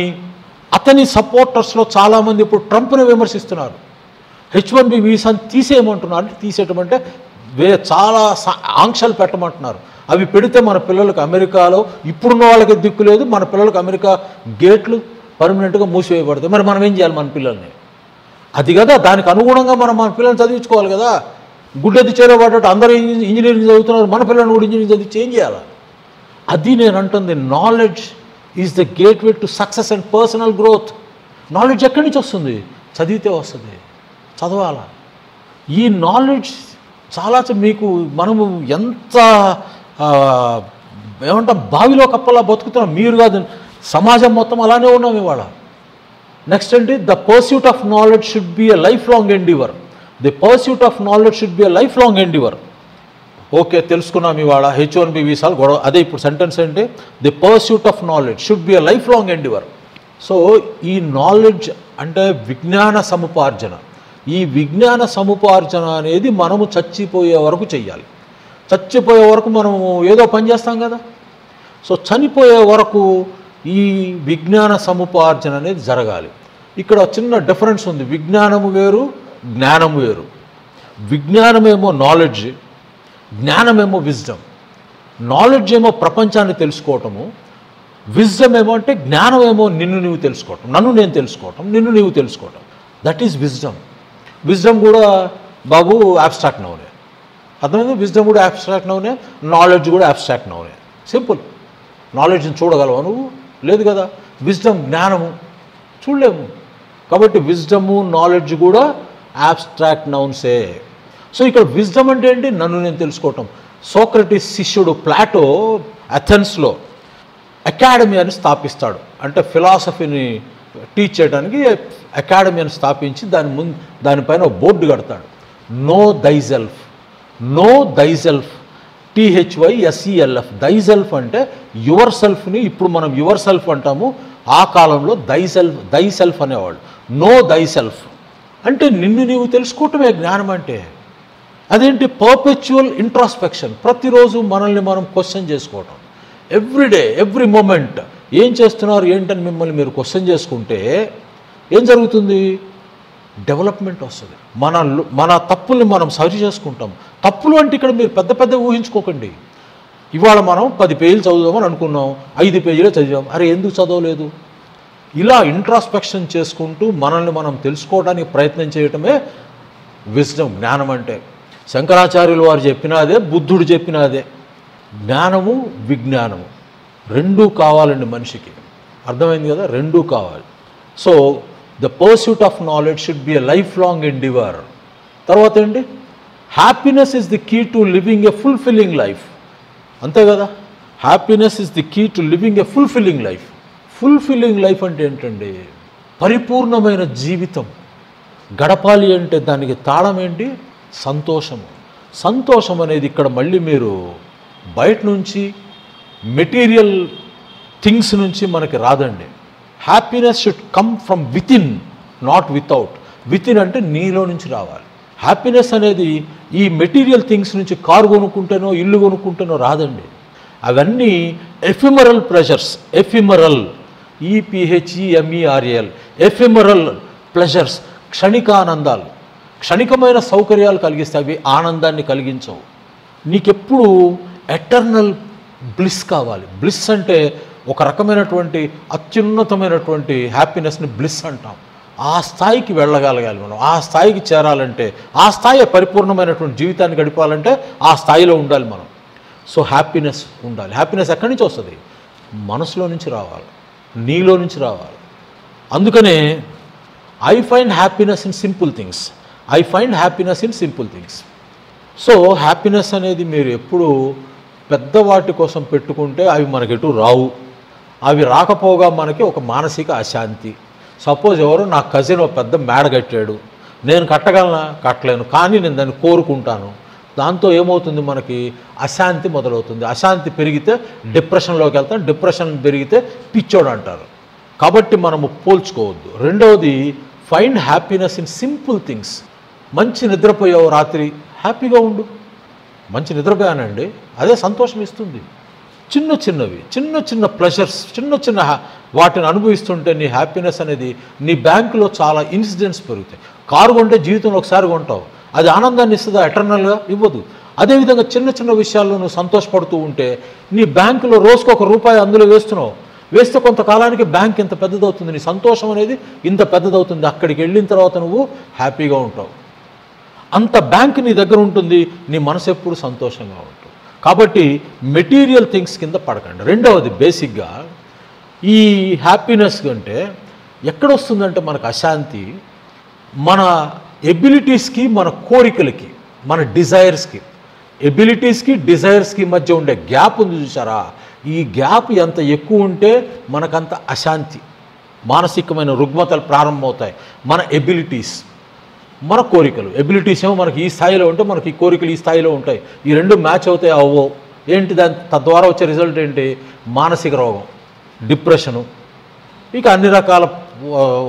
అతని సపోర్టర్స్లో చాలామంది ఇప్పుడు ట్రంప్ని విమర్శిస్తున్నారు. H1B వీసాని తీసేయమంటున్నారు. తీసేయటమంటే చాలా ఆంక్షలు పెట్టమంటున్నారు. అవి పెడితే మన పిల్లలకు అమెరికాలో ఇప్పుడున్న వాళ్ళకి దిక్కు లేదు. మన పిల్లలకు అమెరికా గేట్లు పర్మనెంట్గా మూసివేయబడతాయి. మరి మనం ఏం చేయాలి మన పిల్లల్ని? అది కదా, దానికి అనుగుణంగా మనం మన పిల్లల్ని చదివించుకోవాలి కదా. గుడ్డెద్దు చేరబడ్డట్టు అందరూ ఇంజనీరింగ్ చదువుతున్నారు, మన పిల్లల్ని కూడా ఇంజనీరింగ్ చదివించి ఏం చేయాలి? అది నేను అంటుంది. Knowledge is the gateway to success and personal growth. Knowledge ఎక్కడి నుంచి వస్తుంది? చదివితే వస్తుంది, చదవాలా. ఈ నాలెడ్జ్ చాలా మీకు మనము ఎంత ఏమంటాం బావిలో కప్పలా బతుకుతున్నాం. మీరు కాదు, సమాజం మొత్తం అలానే ఉన్నాం ఇవాళ. నెక్స్ట్ ఏంటి? The pursuit of knowledge should be a life long Endeavour. The pursuit of knowledge should be a life long Endeavour. Okay, తెలుసుకున్నాం ఇవాళ H1B వీసాలు గొడవ. అదే ఇప్పుడు సెంటెన్స్ ఏంటి? The pursuit of knowledge should be a life long Endeavour. So ఈ నాలెడ్జ్ అంటే విజ్ఞాన సముపార్జన. ఈ విజ్ఞాన సముపార్జన అనేది మనము చచ్చిపోయే వరకు చెయ్యాలి. చచ్చిపోయే వరకు మనము ఏదో పని చేస్తాం కదా. సో చనిపోయే వరకు ఈ విజ్ఞాన సముపార్జన అనేది జరగాలి. ఇక్కడ చిన్న డిఫరెన్స్ ఉంది. విజ్ఞానము వేరు, జ్ఞానము వేరు. విజ్ఞానమేమో నాలెడ్జ్, జ్ఞానమేమో విజ్డమ్. నాలెడ్జ్ ఏమో ప్రపంచాన్ని తెలుసుకోవటము, విజ్డమ్ ఏమో అంటే జ్ఞానమేమో నిన్ను నీవు తెలుసుకోవటం, నన్ను నేను తెలుసుకోవటం, నిన్ను నీవు తెలుసుకోవటం. That is wisdom. విజ్డమ్ కూడా బాబు అబ్స్ట్రాక్ట్ నౌనే. అర్థమైంది? విజ్డమ్ కూడా అబ్స్ట్రాక్ట్ నౌనే, నాలెడ్జ్ కూడా అబ్స్ట్రాక్ట్ నౌనే. సింపుల్. నాలెడ్జ్ని చూడగలవా నువ్వు? లేదు కదా. విజ్డమ్, జ్ఞానము చూడలేము. కాబట్టి విజ్డము, నాలెడ్జ్ కూడా అబ్స్ట్రాక్ట్ నౌన్సే. సో ఇక్కడ విజ్డమ్ అంటే ఏంటి? నన్ను నేను తెలుసుకోవటం. సోక్రటీస్ శిష్యుడు ప్లాటో అథెన్స్లో అకాడమీ అని స్థాపిస్తాడు. అంటే ఫిలాసఫీని టీచ్ చేయడానికి అకాడమీ అని స్థాపించి దానిపైన బోర్డు కడతాడు. Know thyself, know thyself, THYSELF. Thyself అంటే యువర్ సెల్ఫ్ని ఇప్పుడు మనం యువర్ సెల్ఫ్ అంటాము. ఆ కాలంలో దైసెల్ఫ్ అనేవాళ్ళు. నో దైసెల్ఫ్ అంటే నిన్ను నీవు తెలుసుకోవటమే జ్ఞానం అంటే. అదేంటి? Perpetual introspection. ప్రతిరోజు మనల్ని మనం క్వశ్చన్ చేసుకోవటం. ఎవ్రీడే, ఎవ్రీ మూమెంట్ ఏం చేస్తున్నారు ఏంటని మిమ్మల్ని మీరు క్వశ్చన్ చేసుకుంటే ఏం జరుగుతుంది? డెవలప్మెంట్ వస్తుంది. మన తప్పుల్ని మనం సరి చేసుకుంటాం. తప్పులు అంటే ఇక్కడ మీరు పెద్ద పెద్ద ఊహించుకోకండి. ఇవాళ మనం 10 పేజీలు చదువుదామని అనుకున్నాం, 5 పేజీలే చదివాం. అరే ఎందుకు చదవలేదు? ఇలా ఇంట్రాస్పెక్షన్ చేసుకుంటూ మనల్ని మనం తెలుసుకోవడానికి ప్రయత్నం చేయటమే విజ్డమ్, జ్ఞానం అంటే. శంకరాచార్యులు వారు చెప్పినదే, బుద్ధుడు చెప్పినదే. జ్ఞానము, విజ్ఞానము రెండూ కావాలండి మనిషికి. అర్థమైంది కదా? రెండూ కావాలి. So the pursuit of knowledge should be a life long endeavour. తర్వాత ఏంటి? Happiness is the key to living a fulfilling life. అంతే కదా? Happiness is the key to living a fulfilling life. Fulfilling life అంటే ఏంటండి? పరిపూర్ణమైన జీవితం గడపాలి అంటే దానికి తాళం ఏంటి? సంతోషము. సంతోషం అనేది ఇక్కడ మళ్ళీ మీరు బయట నుంచి మెటీరియల్ థింగ్స్ నుంచి మనకి రాదండి. Happiness should come from within, not without. Within అంటే నీలో నుంచి రావాలి. హ్యాపీనెస్ అనేది ఈ మెటీరియల్ థింగ్స్ నుంచి కారు కొనుక్కుంటేనో ఇల్లు కొనుక్కుంటేనో రాదండి. అవన్నీ ephemeral pleasures. Ephemeral. EPHEMERAL, ephemeral pleasures, క్షణికానందాలు. క్షణికమైన సౌకర్యాలు కలిగిస్తే అవి ఆనందాన్ని కలిగించవు. నీకెప్పుడు ఎటర్నల్ బ్లిస్ కావాలి. బ్లిస్ అంటే ఒక రకమైనటువంటి అత్యున్నతమైనటువంటి హ్యాపీనెస్ని బ్లిస్ అంటాం. ఆ స్థాయికి వెళ్ళగలగాలి మనం. ఆ స్థాయికి చేరాలంటే, ఆ స్థాయి పరిపూర్ణమైనటువంటి జీవితాన్ని గడిపాలంటే ఆ స్థాయిలో ఉండాలి మనం. సో హ్యాపీనెస్ ఉండాలి. హ్యాపీనెస్ ఎక్కడి నుంచి వస్తుంది? మనసులో నుంచి రావాలి, నీలో నుంచి రావాలి. అందుకనే I find happiness in simple things. I find happiness in simple things. So happiness అనేది మీరు ఎప్పుడు పెద్దవాటి కోసం పెట్టుకుంటే అవి మనకెటు రావు. అవి రాకపోగా మనకి ఒక మానసిక అశాంతి. సపోజ్ ఎవరు నా కజిన్ ఒక పెద్ద మేడ కట్టాడు, నేను కట్టగలనా? కట్టలేను, కానీ నేను దాన్ని కోరుకుంటాను. దాంతో ఏమవుతుంది? మనకి అశాంతి మొదలవుతుంది. అశాంతి పెరిగితే డిప్రెషన్లోకి వెళ్తాం, డిప్రెషన్ పెరిగితే పిచ్చోడు అంటారు. కాబట్టి మనము పోల్చుకోవద్దు. రెండవది, find happiness in simple things. మంచి నిద్రపోయావు రాత్రి, హ్యాపీగా ఉండు. మంచి నిద్రపోయానండి, అదే సంతోషం ఇస్తుంది. చిన్న చిన్నవి, చిన్న చిన్న ప్లెజర్స్, చిన్న చిన్న వాటిని అనుభవిస్తుంటే నీ హ్యాపీనెస్ అనేది, నీ బ్యాంకులో చాలా ఇన్సిడెంట్స్ పెరుగుతాయి. కారు కొంటే జీవితంలో ఒకసారి కొంటావు, అది ఆనందాన్ని ఇస్తుందా? ఎటర్నల్గా ఇవ్వదు. అదేవిధంగా చిన్న చిన్న విషయాల్లో నువ్వు సంతోషపడుతూ ఉంటే నీ బ్యాంకులో రోజుకు ₹1 అందులో వేస్తున్నావు. వేస్తే కొంతకాలానికి బ్యాంక్ ఇంత పెద్దదవుతుంది, నీ సంతోషం అనేది ఇంత పెద్దదవుతుంది. అక్కడికి వెళ్ళిన తర్వాత నువ్వు హ్యాపీగా ఉంటావు. అంత బ్యాంక్ నీ దగ్గర ఉంటుంది, నీ మనసు ఎప్పుడు సంతోషంగా ఉంటుంది. కాబట్టి మెటీరియల్ థింగ్స్ కింద పడకండి. రెండవది, బేసిక్గా ఈ హ్యాపీనెస్ అంటే ఎక్కడొస్తుందంటే మనకు అశాంతి మన ఎబిలిటీస్కి, మన కోరికలకి, మన డిజైర్స్కి. ఎబిలిటీస్కి డిజైర్స్కి మధ్య ఉండే గ్యాప్ ఉంది చూసారా? ఈ గ్యాప్ ఎంత ఎక్కువ ఉంటే మనకంత అశాంతి, మానసికమైన రుగ్మతలు ప్రారంభమవుతాయి. మన ఎబిలిటీస్, మన కోరికలు. ఎబిలిటీస్ ఏమో మనకి ఈ స్థాయిలో ఉంటే మనకి ఈ కోరికలు ఈ స్థాయిలో ఉంటాయి. ఈ రెండు మ్యాచ్ అవుతాయి, అవ్వో. ఏంటి దాని తద్వారా వచ్చే రిజల్ట్ ఏంటి? మానసిక రోగం, డిప్రెషను, ఇక అన్ని రకాల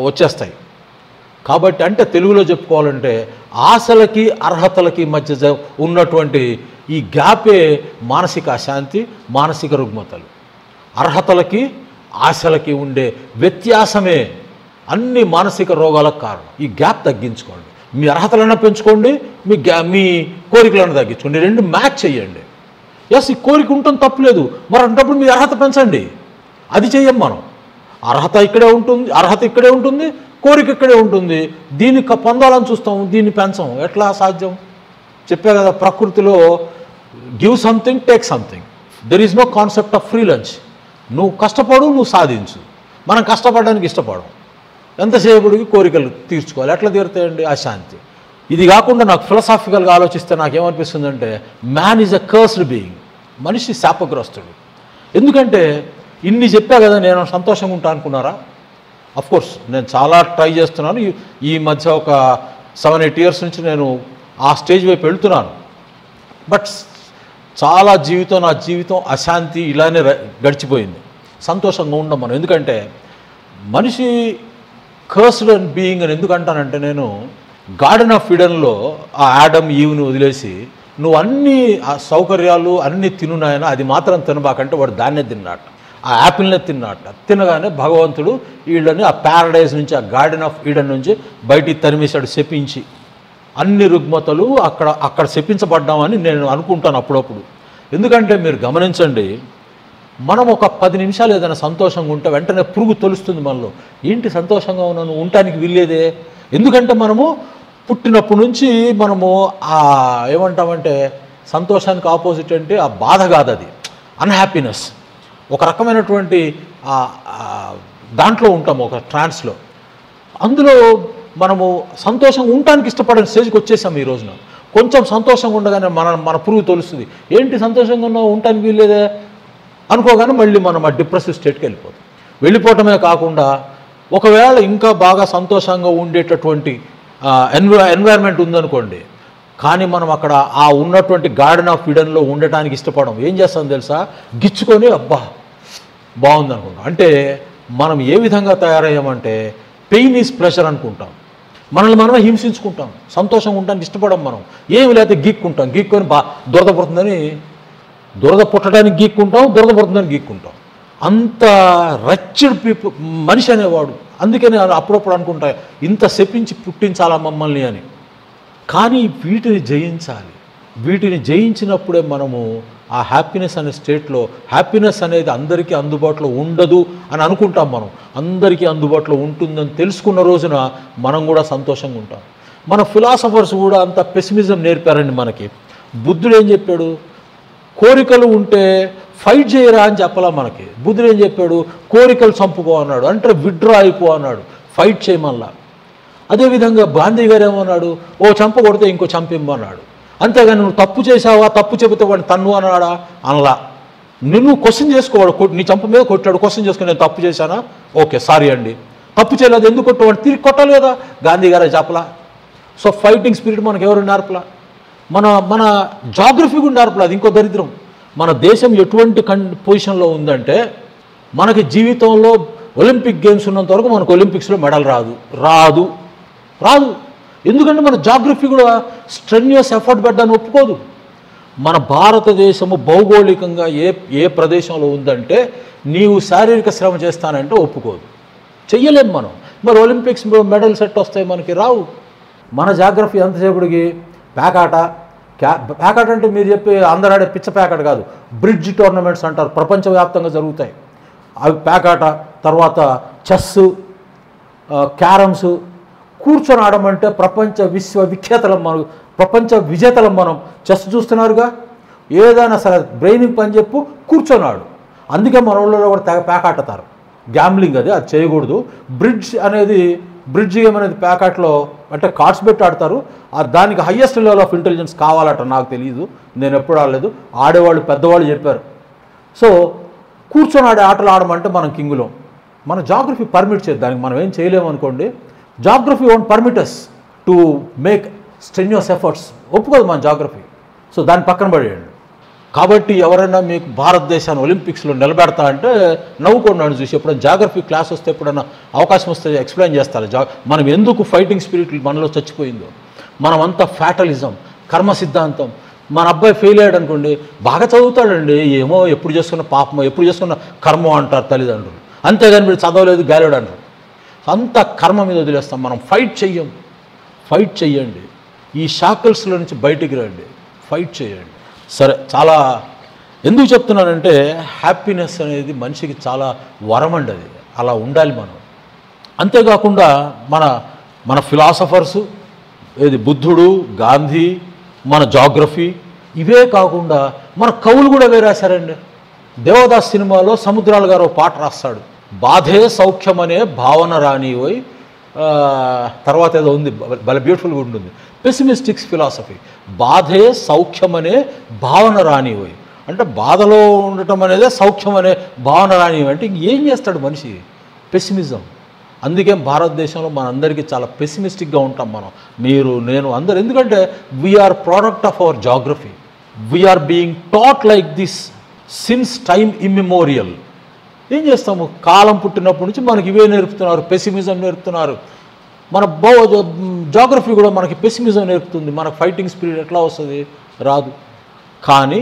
వచ్చేస్తాయి. కాబట్టి అంటే తెలుగులో చెప్పుకోవాలంటే ఆశలకి అర్హతలకి మధ్య ఉన్నటువంటి ఈ గ్యాపే మానసిక అశాంతి, మానసిక రుగ్మతలు. అర్హతలకి ఆశలకి ఉండే వ్యత్యాసమే అన్ని మానసిక రోగాలకు కారణం. ఈ గ్యాప్ తగ్గించుకోండి. మీ అర్హతలైనా పెంచుకోండి, మీ కోరికలను తగ్గించుకోండి. రెండు మ్యాచ్ చేయండి. ఎస్, ఈ కోరిక ఉంటుంది, తప్పులేదు. మరి అంటప్పుడు మీ అర్హత పెంచండి. అది చెయ్యం మనం. అర్హత ఇక్కడే ఉంటుంది, కోరిక ఇక్కడే ఉంటుంది. దీన్ని పొందాలని చూస్తాం, దీన్ని పెంచం. ఎట్లా సాధ్యం? చెప్పే కదా, ప్రకృతిలో give something, take something. There is no concept of free lunch. నువ్వు కష్టపడు, నువ్వు సాధించు. మనం కష్టపడడానికి ఇష్టపడం. ఎంతసేపుడికి కోరికలు తీర్చుకోవాలి. ఎట్లా తీరుతాయండి? అశాంతి. ఇది కాకుండా నాకు ఫిలసాఫికల్గా ఆలోచిస్తే నాకేమనిపిస్తుందంటే, man is a cursed being. మనిషి శాపగ్రస్తుడు. ఎందుకంటే ఇన్ని చెప్పా కదా, నేను సంతోషంగా ఉంటా అనుకున్నారా? అఫ్కోర్స్ నేను చాలా ట్రై చేస్తున్నాను. ఈ మధ్య ఒక 7-8 ఇయర్స్ నుంచి నేను ఆ స్టేజ్ వైపు వెళ్తున్నాను. బట్ చాలా నా జీవితం అశాంతి ఇలానే గడిచిపోయింది. సంతోషంగా ఉండం మనం. ఎందుకంటే మనిషి కర్స్డ్ అండ్ బీయింగ్ అని ఎందుకంటానంటే, నేను గార్డెన్ ఆఫ్ ఈడెన్లో ఆ యాడమ్ ఈవ్ని వదిలేసి నువ్వు అన్ని సౌకర్యాలు అన్నీ తినున్నాయన, అది మాత్రం తినబాకంటే వాడు దాన్నే తిన్నాట, ఆ యాపిల్నే తిన్నాట. తినగానే భగవంతుడు వీళ్ళని ఆ ప్యారడైజ్ నుంచి, ఆ గార్డెన్ ఆఫ్ ఈడెన్ నుంచి బయటికి తరిమేశాడు శపించి. అన్ని రుగ్మతలు అక్కడ శపించబడ్డామని నేను అనుకుంటాను అప్పుడప్పుడు. ఎందుకంటే మీరు గమనించండి, మనం ఒక 10 నిమిషాలు ఏదైనా సంతోషంగా ఉంటే వెంటనే పురుగు తొలుస్తుంది మనలో. ఏంటి సంతోషంగా ఉన్నాను, ఉండటానికి వీల్లేదే? ఎందుకంటే మనము పుట్టినప్పటి నుంచి మనము ఏమంటామంటే, సంతోషానికి ఆపోజిట్ అంటే ఆ బాధ కాదు, అది అన్హ్యాపీనెస్. ఒక రకమైనటువంటి దాంట్లో ఉంటాము, ఒక ట్రాన్స్లో. అందులో మనము సంతోషంగా ఉండటానికి ఇష్టపడని స్టేజ్కి వచ్చేసాం ఈ రోజున. కొంచెం సంతోషంగా ఉండగానే మన పురుగు తొలుస్తుంది. ఏంటి సంతోషంగా ఉన్నావు, ఉండటానికి వీల్లేదే అనుకోగానే మళ్ళీ మనం ఆ డిప్రెసివ్ స్టేట్కి వెళ్ళిపోతాం. వెళ్ళిపోవటమే కాకుండా ఒకవేళ ఇంకా బాగా సంతోషంగా ఉండేటటువంటి ఎన్వైర్న్మెంట్ ఉందనుకోండి, కానీ మనం అక్కడ ఆ ఉన్నటువంటి గార్డెన్ ఆఫ్ ఈడెన్లో ఉండటానికి ఇష్టపడం. ఏం చేస్తాం తెలుసా? గిచ్చుకొని అబ్బా బాగుంది అనుకుంటాం. అంటే మనం ఏ విధంగా తయారయ్యామంటే, పెయిన్ ఈజ్ ప్రెషర్ అనుకుంటాం. మనల్ని మనమే హింసించుకుంటాం. సంతోషంగా ఉండడానికి ఇష్టపడం మనం. ఏమి లేకపోతే గీక్కుంటాం. గీక్కొని దురద పుడుతుందని, దురద పుట్టడానికి గీక్కుంటాం, దురద పుడుతుందని గీక్కుంటాం. అంత రచ్చడ్ పీపుల్ మనిషి అనేవాడు. అందుకని అప్పుడప్పుడు అనుకుంటా ఇంత శపించి పుట్టించాలా మమ్మల్ని అని. కానీ వీటిని జయించాలి. వీటిని జయించినప్పుడే మనము ఆ హ్యాపీనెస్ అనే స్టేట్లో, హ్యాపీనెస్ అనేది అందరికీ అందుబాటులో ఉండదు అని అనుకుంటాం. మనం అందరికీ అందుబాటులో ఉంటుందని తెలుసుకున్న రోజున మనం కూడా సంతోషంగా ఉంటాం. మన ఫిలాసఫర్స్ కూడా అంత పెసిమిజం నేర్పారండి మనకి. బుద్ధుడు ఏం చెప్పాడు? కోరికలు ఉంటే ఫైట్ చేయరా అని చెప్పలా మనకి. బుద్ధుడు ఏం చెప్పాడు? కోరికలు చంపుకో అన్నాడు, అంటే విత్డ్రా అయిపో అన్నాడు, ఫైట్ చేయమల్లా. అదేవిధంగా గాంధీ గారు ఏమన్నాడు? ఓ చంప కొడితే ఇంకో చంపిమ్మన్నాడు. అంతేగాని నువ్వు తప్పు చేసావా, తప్పు చెబితే వాడిని తన్ను అన్నాడా? అనలా. నిన్ను క్వశ్చన్ చేసుకోవాడు. నీ చంప మీద కొట్టాడు, క్వశ్చన్ చేసుకుని నేను తప్పు చేశానా, ఓకే సారీ అండి, తప్పు చేయలేదు, ఎందుకు కొట్టేవాడు, తిరిగి కొట్టాలి కదా. గాంధీ గారే చెప్పలా. సో ఫైటింగ్ స్పిరిట్ మనకు ఎవరు నేర్పలా? మన జాగ్రఫీ కూడా నేర్పలా. అది ఇంకో దరిద్రం. మన దేశం ఎటువంటి పొజిషన్లో ఉందంటే, మనకి జీవితంలో ఒలింపిక్ గేమ్స్ ఉన్నంత వరకు మనకు ఒలింపిక్స్లో మెడల్ రాదు. ఎందుకంటే మన జాగ్రఫీ కూడా స్ట్రెన్యూస్ ఎఫర్ట్ పెట్టడాన్ని ఒప్పుకోదు. మన భారతదేశము భౌగోళికంగా ఏ ప్రదేశంలో ఉందంటే నీవు శారీరక శ్రమ చేస్తానంటే ఒప్పుకోదు, చెయ్యలేం మనం. మరి ఒలింపిక్స్ మెడల్ సెట్ వస్తాయి, మనకి రావు. మన జాగ్రఫీ ఎంతసేపుడికి పేకాట అంటే మీరు చెప్పి అందరూ ఆడే పిచ్చ పేకాట కాదు, బ్రిడ్జ్ టోర్నమెంట్స్ అంటారు, ప్రపంచవ్యాప్తంగా జరుగుతాయి అవి. పేకాట, తర్వాత చెస్సు, క్యారమ్స్, కూర్చొని ఆడమంటే ప్రపంచ విశ్వవిఖ్యాతలం, మనం ప్రపంచ విజేతలం. మనం చెస్ చూస్తున్నారుగా, ఏదైనా సరే బ్రెయిన్కి పని చెప్పు కూర్చొని ఆడు. అందుకే మన ఊళ్ళో కూడా తెగ పేకాటతారు. గ్యాంబ్లింగ్ అది చేయకూడదు. బ్రిడ్జ్ గేమ్ అనేది ప్యాకెట్లో అంటే కార్డ్స్ పెట్టి ఆడతారు. దానికి హయ్యెస్ట్ లెవెల్ ఆఫ్ ఇంటెలిజెన్స్ కావాలట, నాకు తెలియదు, నేను ఎప్పుడు ఆడలేదు. ఆడేవాళ్ళు పెద్దవాళ్ళు చెప్పారు. సో కూర్చొని ఆడే ఆటలు ఆడమంటే మనం కింగులో. మన జాగ్రఫీ పర్మిట్ చేయదు, దానికి మనం ఏం చేయలేము అనుకోండి. Geography won't permit us to make strenuous efforts, ఒప్పుకోదు మన జాగ్రఫీ. సో దాన్ని పక్కన పడేయండి. కాబట్టి ఎవరైనా మీకు భారతదేశాన్ని ఒలింపిక్స్లో నిలబెడతా అంటే నవ్వుకోండి చూసి. ఎప్పుడైనా జాగ్రఫీ క్లాస్ వస్తే, ఎప్పుడైనా అవకాశం వస్తే ఎక్స్ప్లెయిన్ చేస్తారు. మనం ఎందుకు ఫైటింగ్ స్పిరిట్ మనలో చచ్చిపోయిందో. మనమంతా ఫ్యాటలిజం, కర్మ సిద్ధాంతం. మన అబ్బాయి ఫెయిల్ అయ్యాడు అనుకోండి, బాగా చదువుతాడండి, ఏమో ఎప్పుడు చేసుకున్న పాపమో, ఎప్పుడు చేసుకున్న కర్మ అంటారు తల్లిదండ్రులు. అంతేగాని వీడు చదవలేదు గాలేడు అంటారు. అంత కర్మ మీద వదిలేస్తాం మనం. ఫైట్ చెయ్యండి. ఈ షాకిల్స్లో నుంచి బయటికి రండి, ఫైట్ చేయండి. సరే, చాలా ఎందుకు చెప్తున్నానంటే హ్యాపీనెస్ అనేది మనిషికి చాలా వరం అండి. అది అలా ఉండాలి మనం. అంతేకాకుండా మన ఫిలాసఫర్సు, ఏది బుద్ధుడు, గాంధీ, మన జాగ్రఫీ, ఇవే కాకుండా మన కవులు కూడా వేరేశారండి. దేవదాస్ సినిమాలో సముద్రాల గారు పాట రాస్తాడు, బాధే సౌఖ్యమనే భావన రానివోయ్. తర్వాత ఏదో ఉంది, భలే బ్యూటిఫుల్గా ఉంటుంది. పెసిమిస్టిక్స్ ఫిలాసఫీ, బాధే సౌఖ్యమనే భావన రానివోయ్. అంటే బాధలో ఉండటం అనేదే సౌఖ్యం అనే భావన రానివి. అంటే ఏం చేస్తాడు మనిషి? పెసిమిజం. అందుకే భారతదేశంలో మనందరికీ చాలా పెసిమిస్టిక్గా ఉంటాం మనం, మీరు, నేను, అందరు. ఎందుకంటే we are product of our geography. We are being taught like this since time immemorial. ఏం చేస్తాము? కాలం పుట్టినప్పటి నుంచి మనకి ఇవే నేర్పుతున్నారు, పెసిమిజం నేర్పుతున్నారు. మన జాగ్రఫీ కూడా మనకి పెసిమిజం నేర్పుతుంది. మనకు ఫైటింగ్ స్పిరిట్ ఎట్లా వస్తుంది? రాదు. కానీ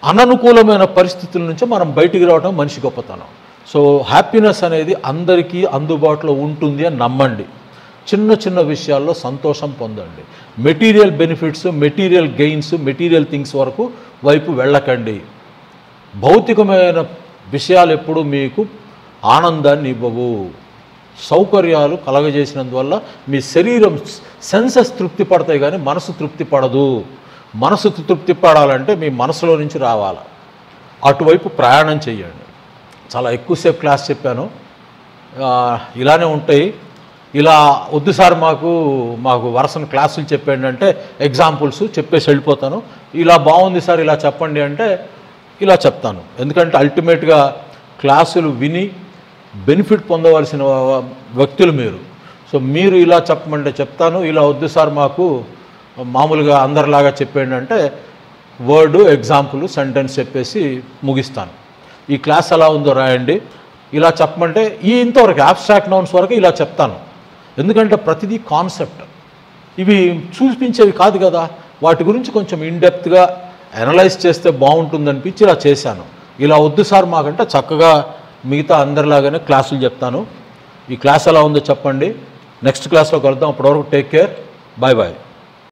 అననుకూలమైన పరిస్థితుల నుంచి మనం బయటికి రావడం మనిషి గొప్పతనం. సో హ్యాపీనెస్ అనేది అందరికీ అందుబాటులో ఉంటుంది అని నమ్మండి. చిన్న చిన్న విషయాల్లో సంతోషం పొందండి. Material benefits, material gains, material things వరకు వైపు వెళ్ళకండి. భౌతికమైన విషయాలు ఎప్పుడు మీకు ఆనందాన్ని ఇవ్వవు. సౌకర్యాలు కలగజేసినందువల్ల మీ శరీరం సెన్సెస్ తృప్తి పడతాయి, కానీ మనసు తృప్తి పడదు. మనసు తృప్తి పడాలంటే మీ మనసులో నుంచి రావాలి. అటువైపు ప్రయాణం చేయండి. చాలా ఎక్కువసేపు క్లాస్ చెప్పాను, ఇలానే ఉంటాయి. ఇలా వద్దు సార్ మాకు వరుసను క్లాసులు చెప్పండి అంటే ఎగ్జాంపుల్స్ చెప్పేసి వెళ్ళిపోతాను. ఇలా బాగుంది సార్ ఇలా చెప్పండి అంటే ఇలా చెప్తాను. ఎందుకంటే అల్టిమేట్గా క్లాసులు విని బెనిఫిట్ పొందవలసిన వ్యక్తులు మీరు. సో మీరు ఇలా చెప్పమంటే చెప్తాను, ఇలా వద్దు సార్ మాకు మామూలుగా అందరిలాగా చెప్పండి అంటే వర్డు, ఎగ్జాంపుల్, సెంటెన్స్ చెప్పేసి ముగిస్తాను. ఈ క్లాస్ ఎలా ఉందో రాయండి. ఇలా చెప్పమంటే ఇంతవరకు అబ్స్ట్రాక్ట్ నౌన్స్ వరకు ఇలా చెప్తాను. ఎందుకంటే ప్రతిదీ కాన్సెప్ట్, ఇవి చూపించేవి కాదు కదా. వాటి గురించి కొంచెం ఇన్డెప్త్గా అనలైజ్ చేస్తే బాగుంటుందనిపించి ఇలా చేశాను. ఇలా వద్దు సార్ మాకంటే చక్కగా మిగతా అందరిలాగానే క్లాసులు చెప్తాను. ఈ క్లాస్ ఎలా ఉందో చెప్పండి. నెక్స్ట్ క్లాస్లో కలుద్దాం. అప్పటివరకు టేక్ కేర్. Bye bye.